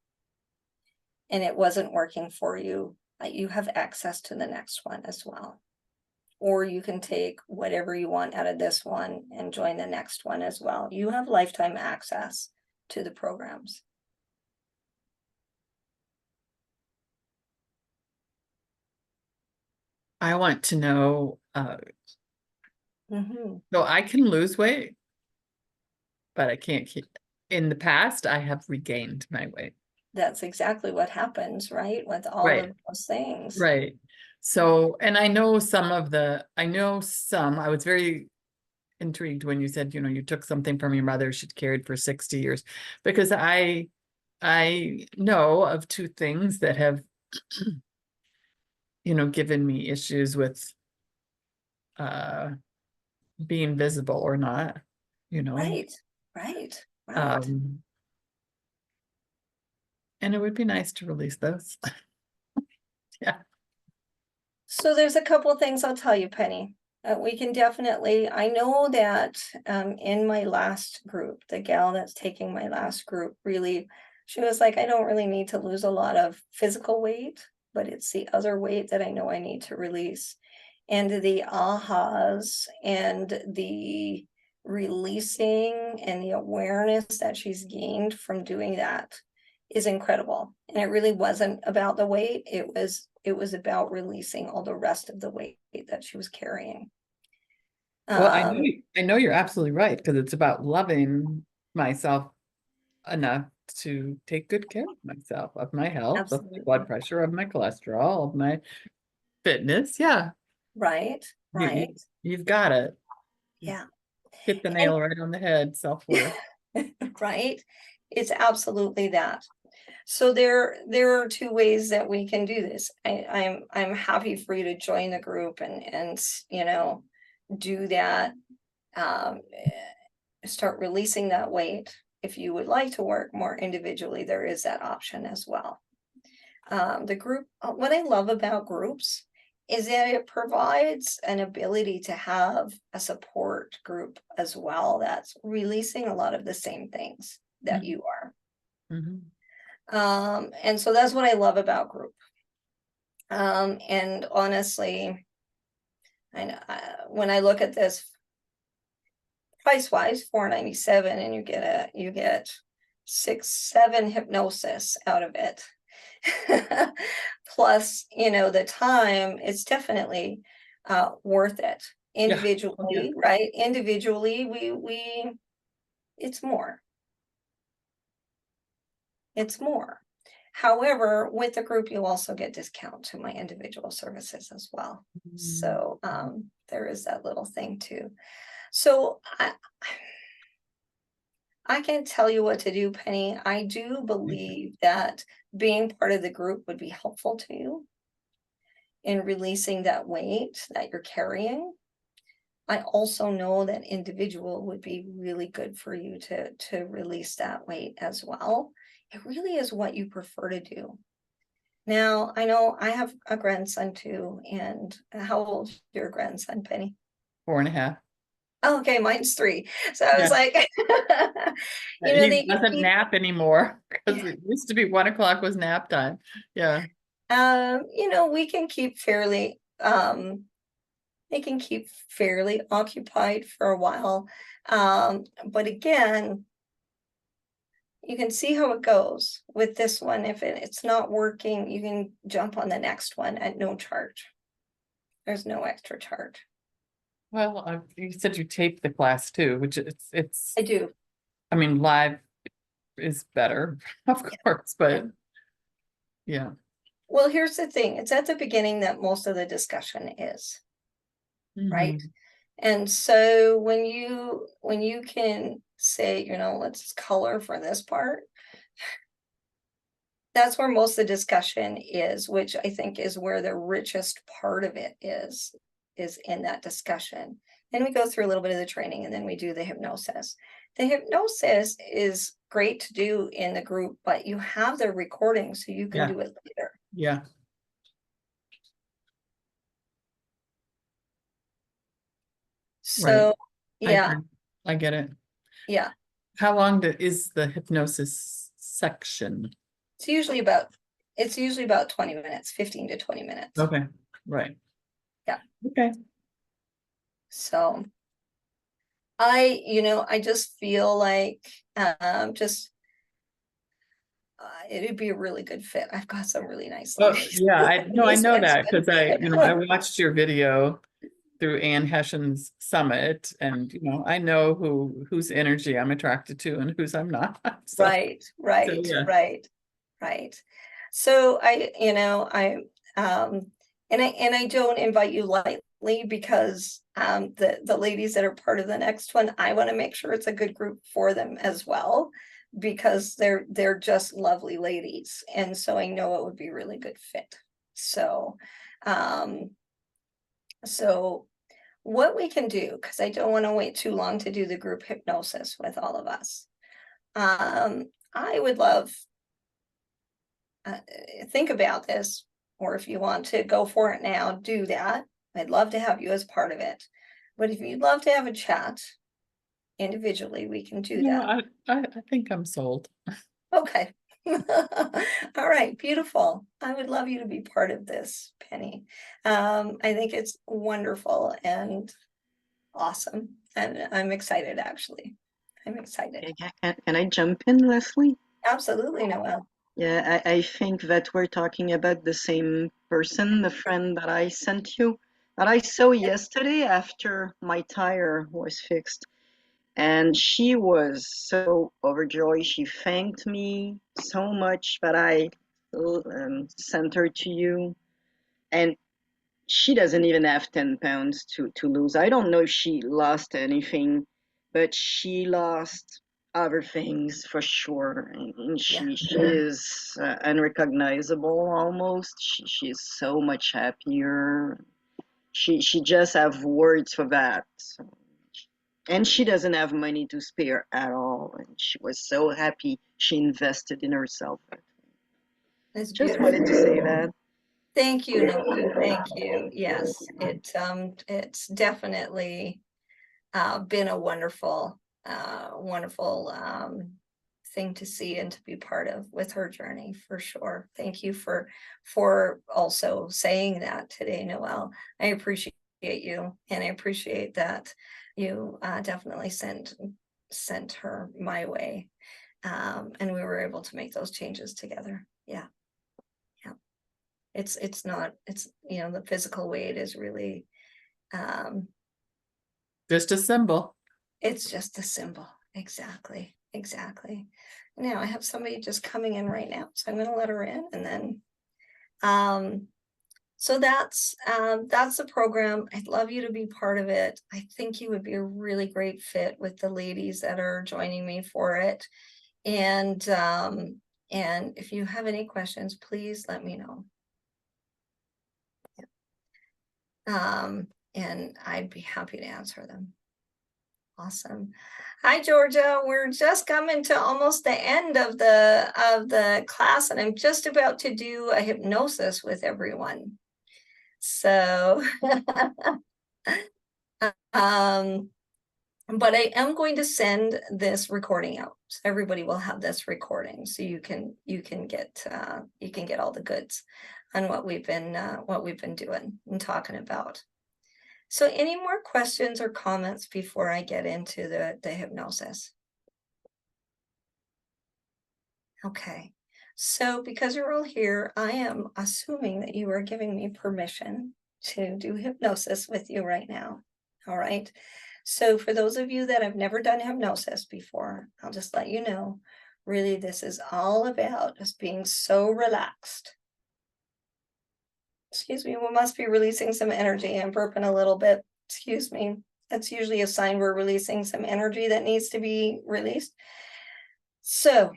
and it wasn't working for you, you have access to the next one as well. Or you can take whatever you want out of this one and join the next one as well. You have lifetime access to the programs. I want to know, so I can lose weight, but I can't keep, in the past, I have regained my weight. That's exactly what happens, right? With all Right. of those things. Right. So, and I know I was very intrigued when you said, you took something from your mother she'd carried for 60 years, because I know of two things that have, given me issues with being visible or not, Right, right. and it would be nice to release those. Yeah. So there's a couple of things I'll tell you, Penny. We can definitely, I know that in my last group, the gal that's taking my last group, really, she was like, I don't really need to lose a lot of physical weight, but it's the other weight that I know I need to release. And the ahas and the releasing and the awareness that she's gained from doing that is incredible. And it really wasn't about the weight. It was about releasing all the rest of the weight that she was carrying. Well, I know you're absolutely right, because it's about loving myself enough to take good care of myself, of my health, of my Absolutely. blood pressure, of my cholesterol, of my fitness. Yeah. Right, right. You've got it. Yeah. Hit the And nail right on the head, self-worth. right. It's absolutely that. So there are two ways that we can do this. I'm happy for you to join the group and do that. Start releasing that weight. If you would like to work more individually, there is that option as well. The group, what I love about groups is that it provides an ability to have a support group as well that's releasing a lot of the same things that you are. And so that's what I love about group. And honestly, I know when I look at this price wise, $497, and you get 6-7 hypnosis out of it. Plus, the time, it's definitely worth it. Individually, right? Individually, we it's more. It's more. However, with the group, you'll also get discount to my individual services as well. So there is that little thing too. So I can't tell you what to do, Penny. I do believe that being part of the group would be helpful to you in releasing that weight that you're carrying. I also know that individual would be really good for you to release that weight as well. It really is what you prefer to do. Now, I know I have a grandson too. And how old is your grandson, Penny? 4.5. Oh, okay, mine's 3. So I was like, he doesn't nap anymore, because it used to be 1 o'clock was nap time. Yeah. We can keep fairly they can keep fairly occupied for a while. But again, you can see how it goes with this one. If it's not working, you can jump on the next one at no charge. There's no extra charge. Well, you said you taped the class too, which it's. I do. I mean, live is better, of course, but yeah. Well, here's the thing. It's at the beginning that most of the discussion is. Right. And so when you can say, let's color for this part, that's where most of the discussion is, which I think is where the richest part of it is in that discussion. Then we go through a little bit of the training, and then we do the hypnosis. The hypnosis is great to do in the group, but you have the recording so you can do it later. Yeah. So, right. Yeah. I get it. Yeah. How long is the hypnosis section? It's usually about 20 minutes, 15 to 20 minutes. Okay. Right. Yeah. Okay. So I just feel like it'd be a really good fit. I've got some really nice ladies. Yeah, I know that, because I watched your video through Ann Hession's summit, and I know whose energy I'm attracted to and whose I'm not. So, right. yeah. Right. So I don't invite you lightly, because the ladies that are part of the next one, I want to make sure it's a good group for them as well, because they're just lovely ladies, and so I know it would be a really good fit. So So what we can do, because I don't want to wait too long to do the group hypnosis with all of us. I would love, think about this, or if you want to go for it now, do that. I'd love to have you as part of it. But if you'd love to have a chat individually, we can do that. I think I'm sold. Okay. All right, beautiful. I would love you to be part of this, Penny. I think it's wonderful and awesome. And I'm excited, actually. I'm excited. Can I jump in, Leslie? Absolutely, Noelle. Yeah, I think that we're talking about the same person, the friend that I sent you, that I saw yesterday after my tire was fixed. And she was so overjoyed. She thanked me so much that I sent her to you. And she doesn't even have 10 pounds to lose. I don't know if she lost anything, but she lost other things for sure. And she is unrecognizable almost. She is so much happier. She just have words for that. So, and she doesn't have money to spare at all. And she was so happy she invested in herself. That's Just beautiful. wanted to say that. Thank you, Noelle. Thank you. Yes, it's definitely been a wonderful, wonderful thing to see and to be part of with her journey, for sure. Thank you for also saying that today, Noelle. I appreciate you, and I appreciate that you definitely sent her my way, and we were able to make those changes together. Yeah. It's not, it's, the physical weight is really, Just a symbol. it's just a symbol. Exactly. Now I have somebody just coming in right now, so I'm going to let her in, and then, so that's the program. I'd love you to be part of it. I think you would be a really great fit with the ladies that are joining me for it. And if you have any questions, please let me know. And I'd be happy to answer them. Awesome. Hi, Georgia. We're just coming to almost the end of the class, and I'm just about to do a hypnosis with everyone. So, but I am going to send this recording out. So everybody will have this recording, so you can get all the goods on what we've been doing and talking about. So any more questions or comments before I get into the hypnosis? Okay, so because you're all here, I am assuming that you are giving me permission to do hypnosis with you right now. All right. So for those of you that have never done hypnosis before, I'll just let you know, really, this is all about just being so relaxed. Excuse me, we must be releasing some energy. I'm burping a little bit. Excuse me. That's usually a sign we're releasing some energy that needs to be released. So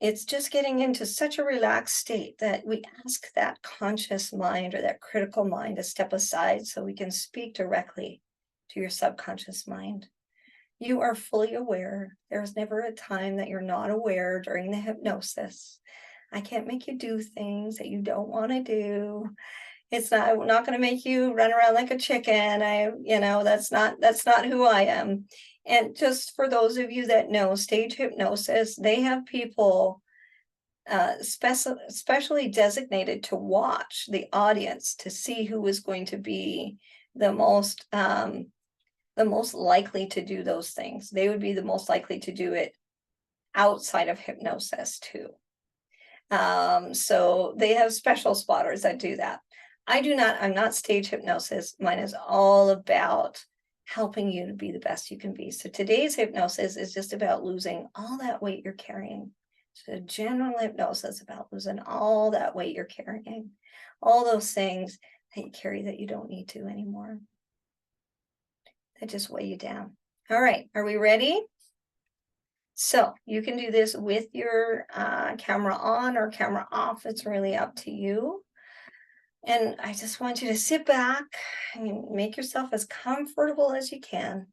it's just getting into such a relaxed state that we ask that conscious mind or that critical mind to step aside so we can speak directly to your subconscious mind. You are fully aware. There's never a time that you're not aware during the hypnosis. I can't make you do things that you don't want to do. I'm not going to make you run around like a chicken. That's not who I am. And just for those of you that know stage hypnosis, they have people specially designated to watch the audience to see who is going to be the most likely to do those things. They would be the most likely to do it outside of hypnosis too. So they have special spotters that do that. I'm not stage hypnosis. Mine is all about helping you to be the best you can be. So today's hypnosis is just about losing all that weight you're carrying. So general hypnosis about losing all that weight you're carrying, all those things that you carry that you don't need to anymore, that just weigh you down. All right, are we ready? So you can do this with your camera on or camera off. It's really up to you. And I just want you to sit back and make yourself as comfortable as you can.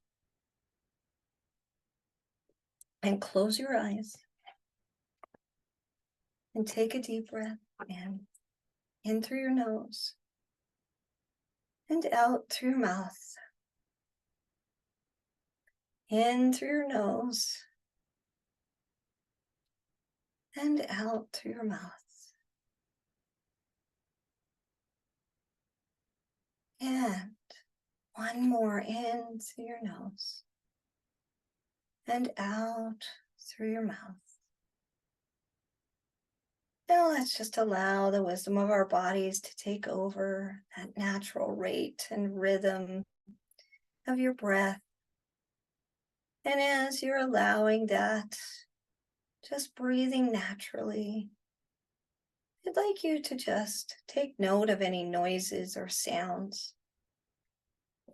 And close your eyes. And take a deep breath in through your nose and out through your mouth. In through your nose and out through your mouth. And one more in through your nose and out through your mouth. Now let's just allow the wisdom of our bodies to take over that natural rate and rhythm of your breath. And as you're allowing that, just breathing naturally, I'd like you to just take note of any noises or sounds.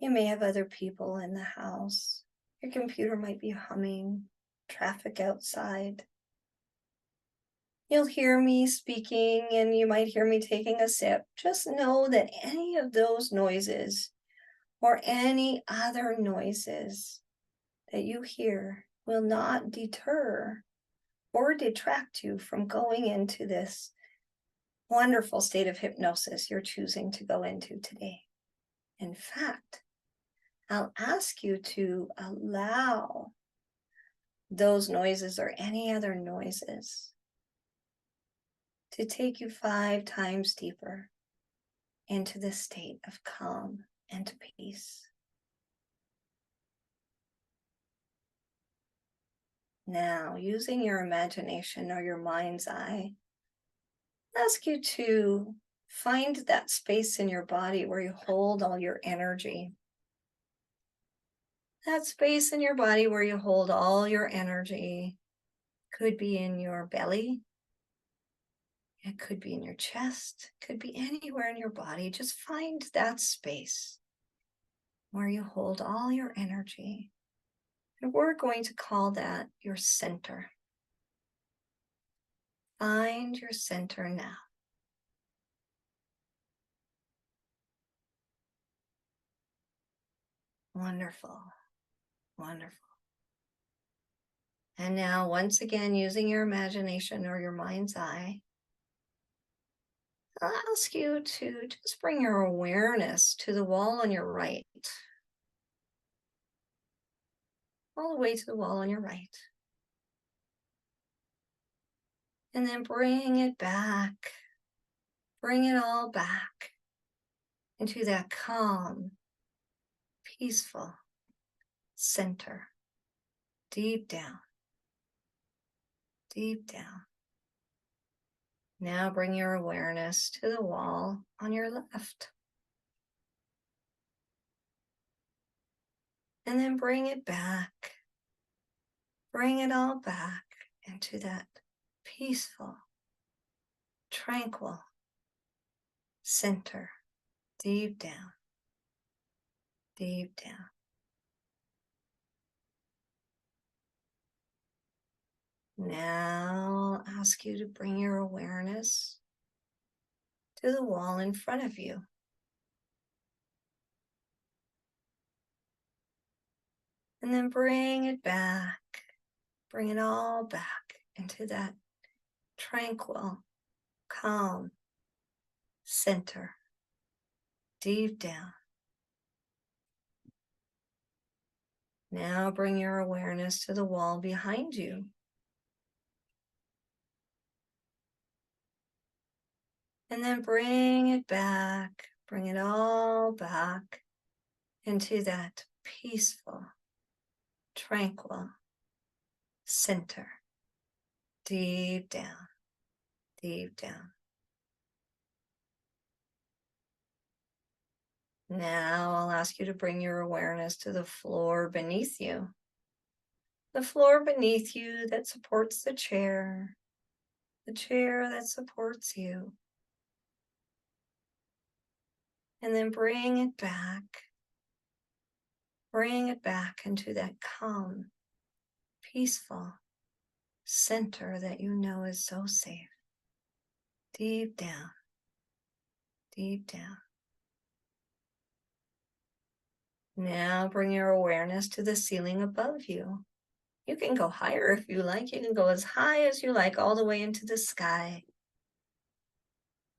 You may have other people in the house. Your computer might be humming, traffic outside. You'll hear me speaking and you might hear me taking a sip. Just know that any of those noises or any other noises that you hear will not deter or detract you from going into this wonderful state of hypnosis you're choosing to go into today. In fact, I'll ask you to allow those noises or any other noises to take you 5 times deeper into this state of calm and peace. Now, using your imagination or your mind's eye, I ask you to find that space in your body where you hold all your energy. That space in your body where you hold all your energy could be in your belly. It could be in your chest, could be anywhere in your body. Just find that space where you hold all your energy. And we're going to call that your center. Find your center now. Wonderful, wonderful. And now, once again, using your imagination or your mind's eye, I'll ask you to just bring your awareness to the wall on your right. All the way to the wall on your right. And then bring it back. Bring it all back into that calm, peaceful center. Deep down. Deep down. Now bring your awareness to the wall on your left. And then bring it back. Bring it all back into that peaceful, tranquil center. Deep down. Deep down. Now I'll ask you to bring your awareness to the wall in front of you. And then bring it back. Bring it all back into that tranquil, calm center. Deep down. Now bring your awareness to the wall behind you. And then bring it back. Bring it all back into that peaceful, tranquil center. Deep down, deep down. Now I'll ask you to bring your awareness to the floor beneath you. The floor beneath you that supports the chair that supports you. And then bring it back. Bring it back into that calm, peaceful center that you know is so safe. Deep down, deep down. Now bring your awareness to the ceiling above you. You can go higher if you like. You can go as high as you like, all the way into the sky.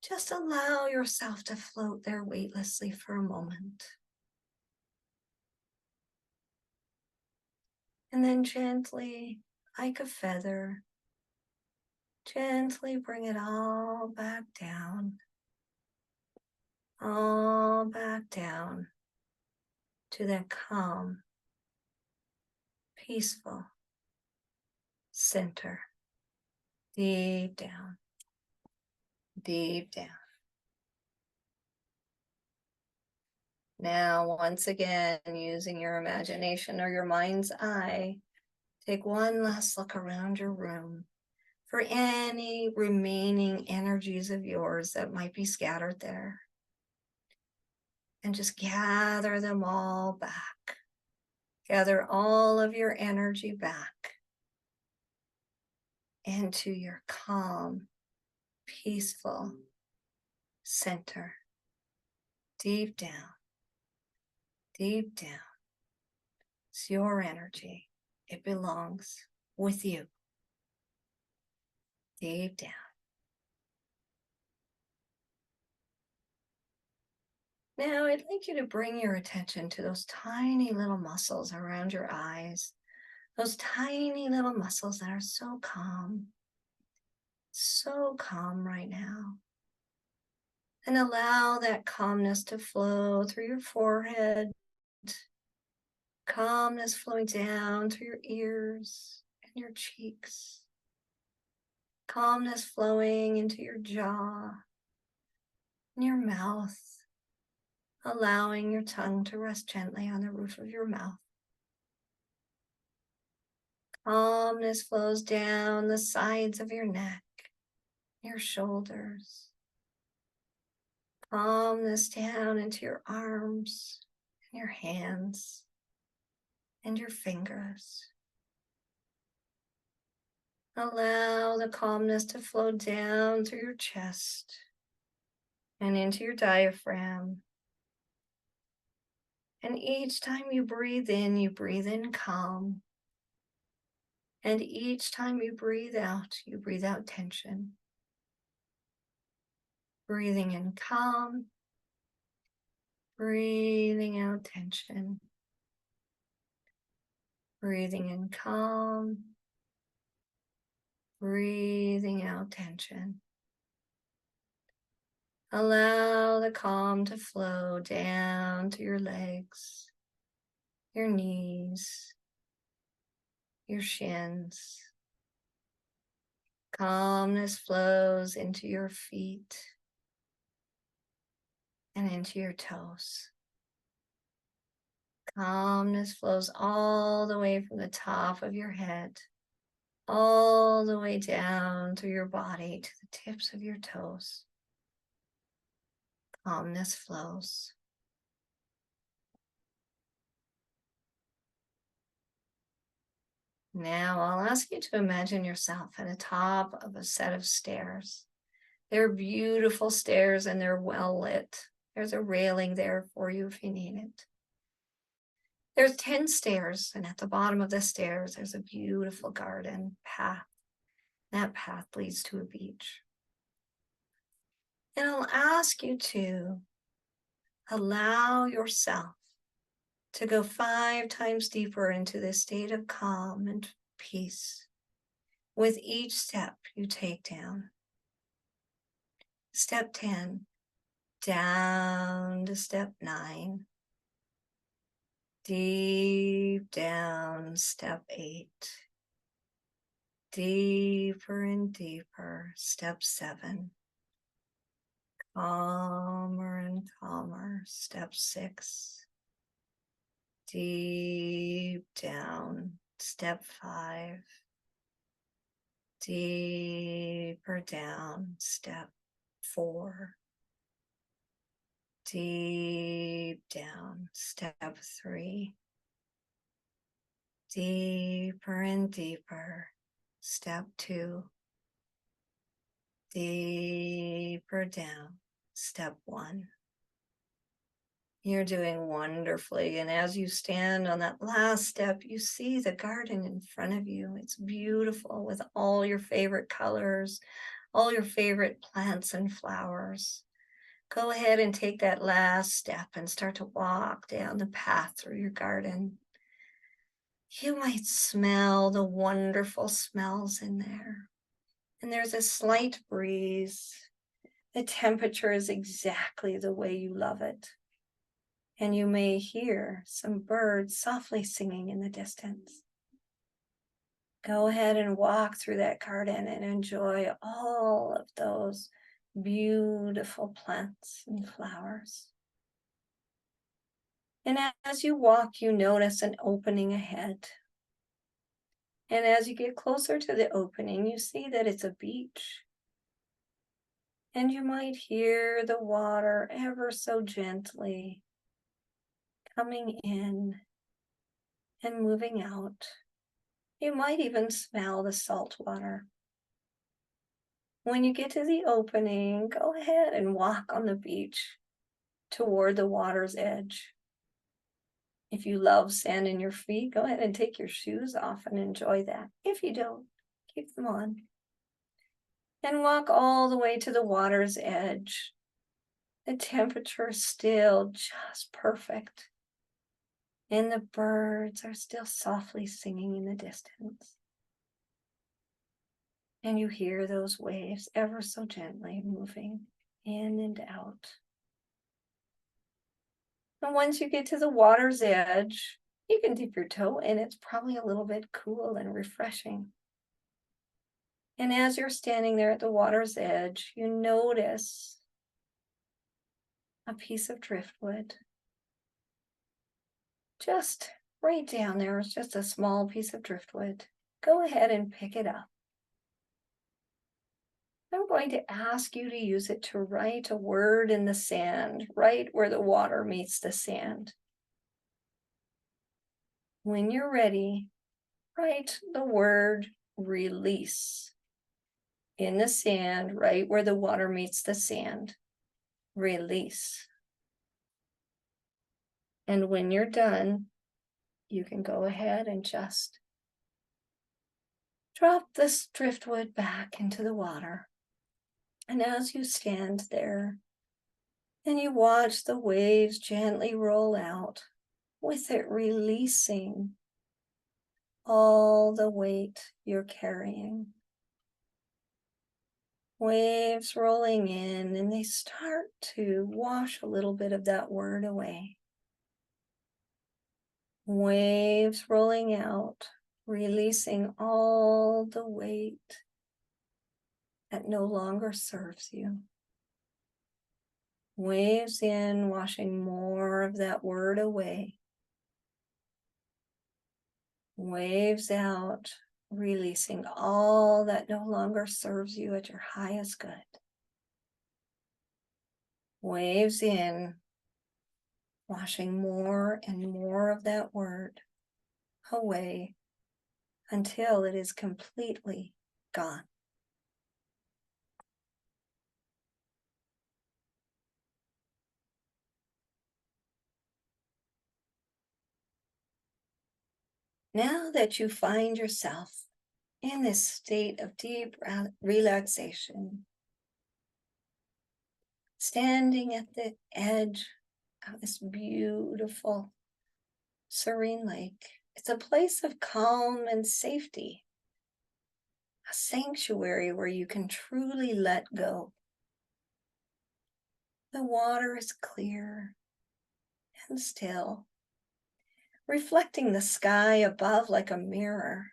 Just allow yourself to float there weightlessly for a moment. And then gently, like a feather, gently bring it all back down to that calm, peaceful center, deep down, deep down. Now, once again, using your imagination or your mind's eye, take one last look around your room for any remaining energies of yours that might be scattered there. And just gather them all back. Gather all of your energy back into your calm, peaceful center. Deep down, deep down. It's your energy. It belongs with you. Deep down. Now, I'd like you to bring your attention to those tiny little muscles around your eyes. Those tiny little muscles that are so calm right now. And allow that calmness to flow through your forehead. Calmness flowing down through your ears and your cheeks. Calmness flowing into your jaw and your mouth. Allowing your tongue to rest gently on the roof of your mouth. Calmness flows down the sides of your neck, your shoulders. Calmness down into your arms, and your hands, and your fingers. Allow the calmness to flow down through your chest and into your diaphragm. And each time you breathe in calm. And each time you breathe out tension. Breathing in calm, breathing out tension. Breathing in calm, breathing out tension. Allow the calm to flow down to your legs, your knees, your shins. Calmness flows into your feet and into your toes. Calmness flows all the way from the top of your head, all the way down through your body to the tips of your toes. Calmness flows. Now I'll ask you to imagine yourself at the top of a set of stairs. They're beautiful stairs and they're well lit. There's a railing there for you if you need it. There's 10 stairs, and at the bottom of the stairs, there's a beautiful garden path. That path leads to a beach. And I'll ask you to allow yourself to go 5 times deeper into this state of calm and peace with each step you take down. Step 10, down to step 9. Deep down, step 8. Deeper and deeper, step 7. Calmer and calmer, step 6. Deep down, step 5. Deeper down, step 4. Deep down, step 3. Deeper and deeper, step 2. Deeper down, step one. You're doing wonderfully. And as you stand on that last step, you see the garden in front of you. It's beautiful with all your favorite colors, all your favorite plants and flowers. Go ahead and take that last step and start to walk down the path through your garden. You might smell the wonderful smells in there. And there's a slight breeze. The temperature is exactly the way you love it. And you may hear some birds softly singing in the distance. Go ahead and walk through that garden and enjoy all of those beautiful plants and flowers. And as you walk, you notice an opening ahead. And as you get closer to the opening, you see that it's a beach. And you might hear the water ever so gently coming in and moving out. You might even smell the salt water. When you get to the opening, go ahead and walk on the beach toward the water's edge. If you love sand in your feet, go ahead and take your shoes off and enjoy that. If you don't, keep them on. And walk all the way to the water's edge. The temperature is still just perfect. And the birds are still softly singing in the distance. And you hear those waves ever so gently moving in and out. And once you get to the water's edge, you can dip your toe in. It's probably a little bit cool and refreshing. And as you're standing there at the water's edge, you notice a piece of driftwood. Just right down there is just a small piece of driftwood. Go ahead and pick it up. I'm going to ask you to use it to write a word in the sand, right where the water meets the sand. When you're ready, write the word release in the sand, right where the water meets the sand. Release. And when you're done, you can go ahead and just drop this driftwood back into the water. And as you stand there and you watch the waves gently roll out, with it releasing all the weight you're carrying. Waves rolling in, and they start to wash a little bit of that word away. Waves rolling out, releasing all the weight that no longer serves you. Waves in, washing more of that word away. Waves out, releasing all that no longer serves you at your highest good. Waves in, washing more and more of that word away until it is completely gone. Now that you find yourself in this state of deep relaxation, standing at the edge of this beautiful, serene lake, it's a place of calm and safety, a sanctuary where you can truly let go. The water is clear and still, reflecting the sky above like a mirror.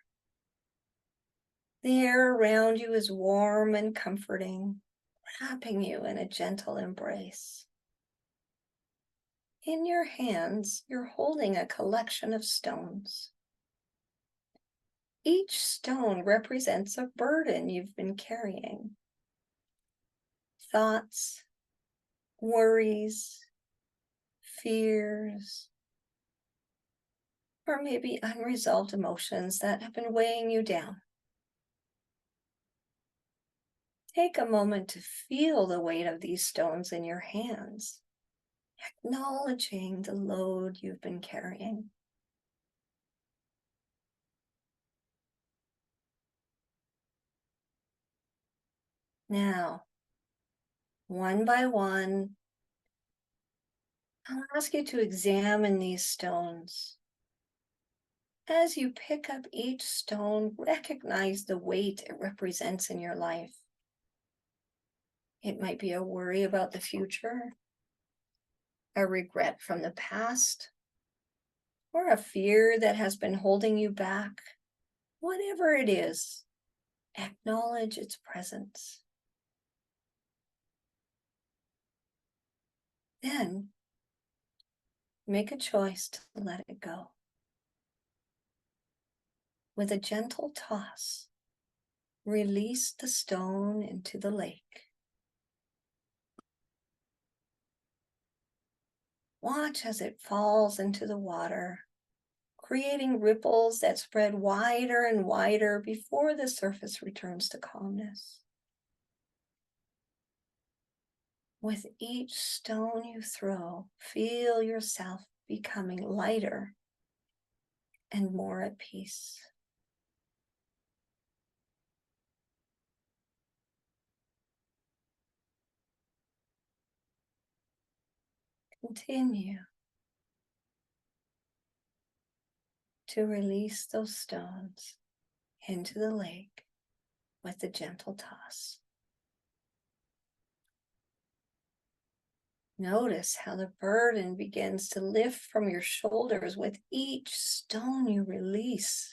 The air around you is warm and comforting, wrapping you in a gentle embrace. In your hands, you're holding a collection of stones. Each stone represents a burden you've been carrying. Thoughts, worries, fears, or maybe unresolved emotions that have been weighing you down. Take a moment to feel the weight of these stones in your hands, acknowledging the load you've been carrying. Now, one by one, I'll ask you to examine these stones. As you pick up each stone, recognize the weight it represents in your life. It might be a worry about the future, a regret from the past, or a fear that has been holding you back. Whatever it is, acknowledge its presence. Then, make a choice to let it go. With a gentle toss, release the stone into the lake. Watch as it falls into the water, creating ripples that spread wider and wider before the surface returns to calmness. With each stone you throw, feel yourself becoming lighter and more at peace. Continue to release those stones into the lake with a gentle toss. Notice how the burden begins to lift from your shoulders with each stone you release.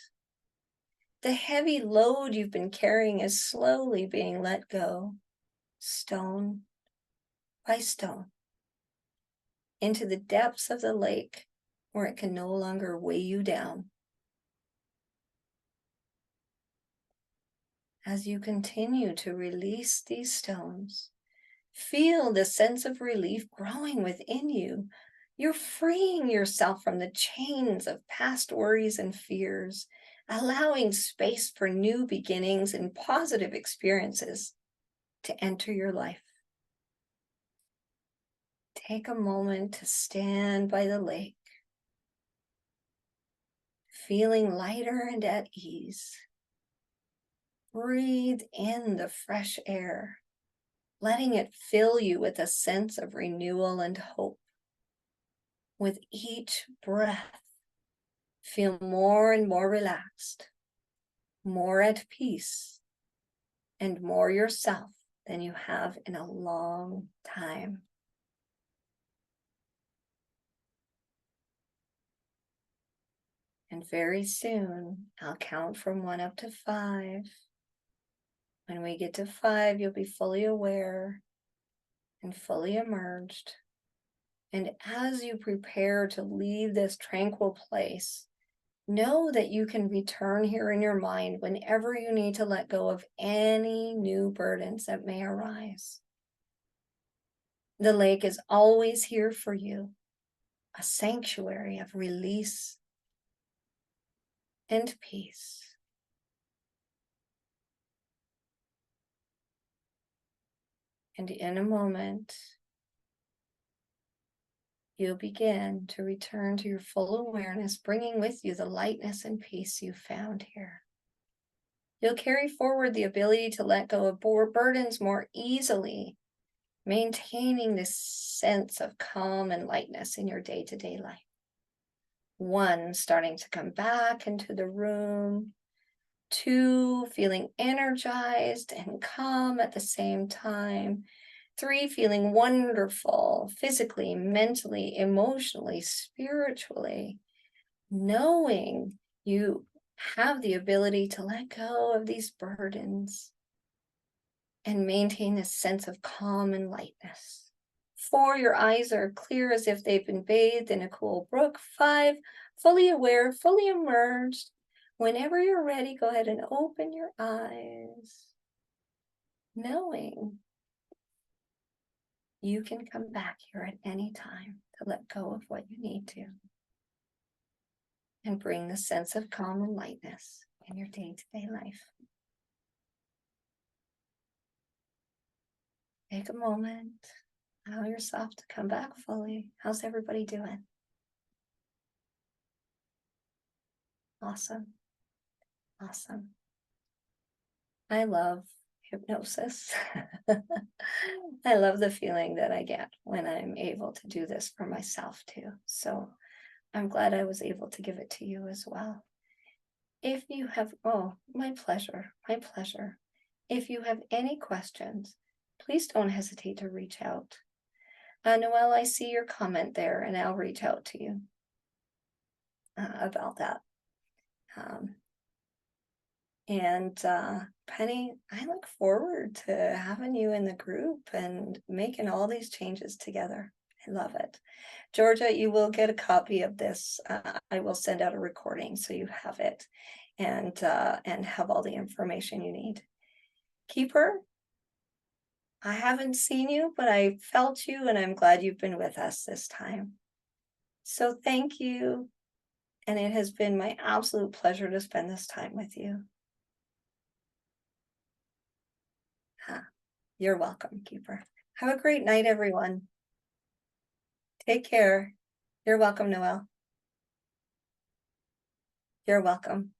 The heavy load you've been carrying is slowly being let go, stone by stone, into the depths of the lake where it can no longer weigh you down. As you continue to release these stones, feel the sense of relief growing within you. You're freeing yourself from the chains of past worries and fears, allowing space for new beginnings and positive experiences to enter your life. Take a moment to stand by the lake, feeling lighter and at ease. Breathe in the fresh air, letting it fill you with a sense of renewal and hope. With each breath, feel more and more relaxed, more at peace, and more yourself than you have in a long time. And very soon, I'll count from 1 up to 5. When we get to 5, you'll be fully aware and fully immersed. And as you prepare to leave this tranquil place, know that you can return here in your mind whenever you need to let go of any new burdens that may arise. The lake is always here for you, a sanctuary of release and peace. And in a moment, you'll begin to return to your full awareness, bringing with you the lightness and peace you found here. You'll carry forward the ability to let go of burdens more easily, maintaining this sense of calm and lightness in your day-to-day life. 1, starting to come back into the room. 2, feeling energized and calm at the same time. 3, feeling wonderful, physically, mentally, emotionally, spiritually, knowing you have the ability to let go of these burdens and maintain a sense of calm and lightness. 4, your eyes are clear as if they've been bathed in a cool brook. 5, fully aware, fully immersed. Whenever you're ready, go ahead and open your eyes, knowing you can come back here at any time to let go of what you need to and bring the sense of calm and lightness in your day-to-day life. Take a moment, allow yourself to come back fully. How's everybody doing? Awesome. Awesome. I love hypnosis. I love the feeling that I get when I'm able to do this for myself too. So I'm glad I was able to give it to you as well. If you have, oh, my pleasure, my pleasure. If you have any questions, please don't hesitate to reach out. Noelle, I see your comment there, and I'll reach out to you about that. Penny, I look forward to having you in the group and making all these changes together. I love it. Georgia, you will get a copy of this. I will send out a recording so you have it and have all the information you need. Keeper, I haven't seen you, but I felt you, and I'm glad you've been with us this time. So thank you. And it has been my absolute pleasure to spend this time with you. You're welcome, Keeper. Have a great night, everyone. Take care. You're welcome, Noelle. You're welcome.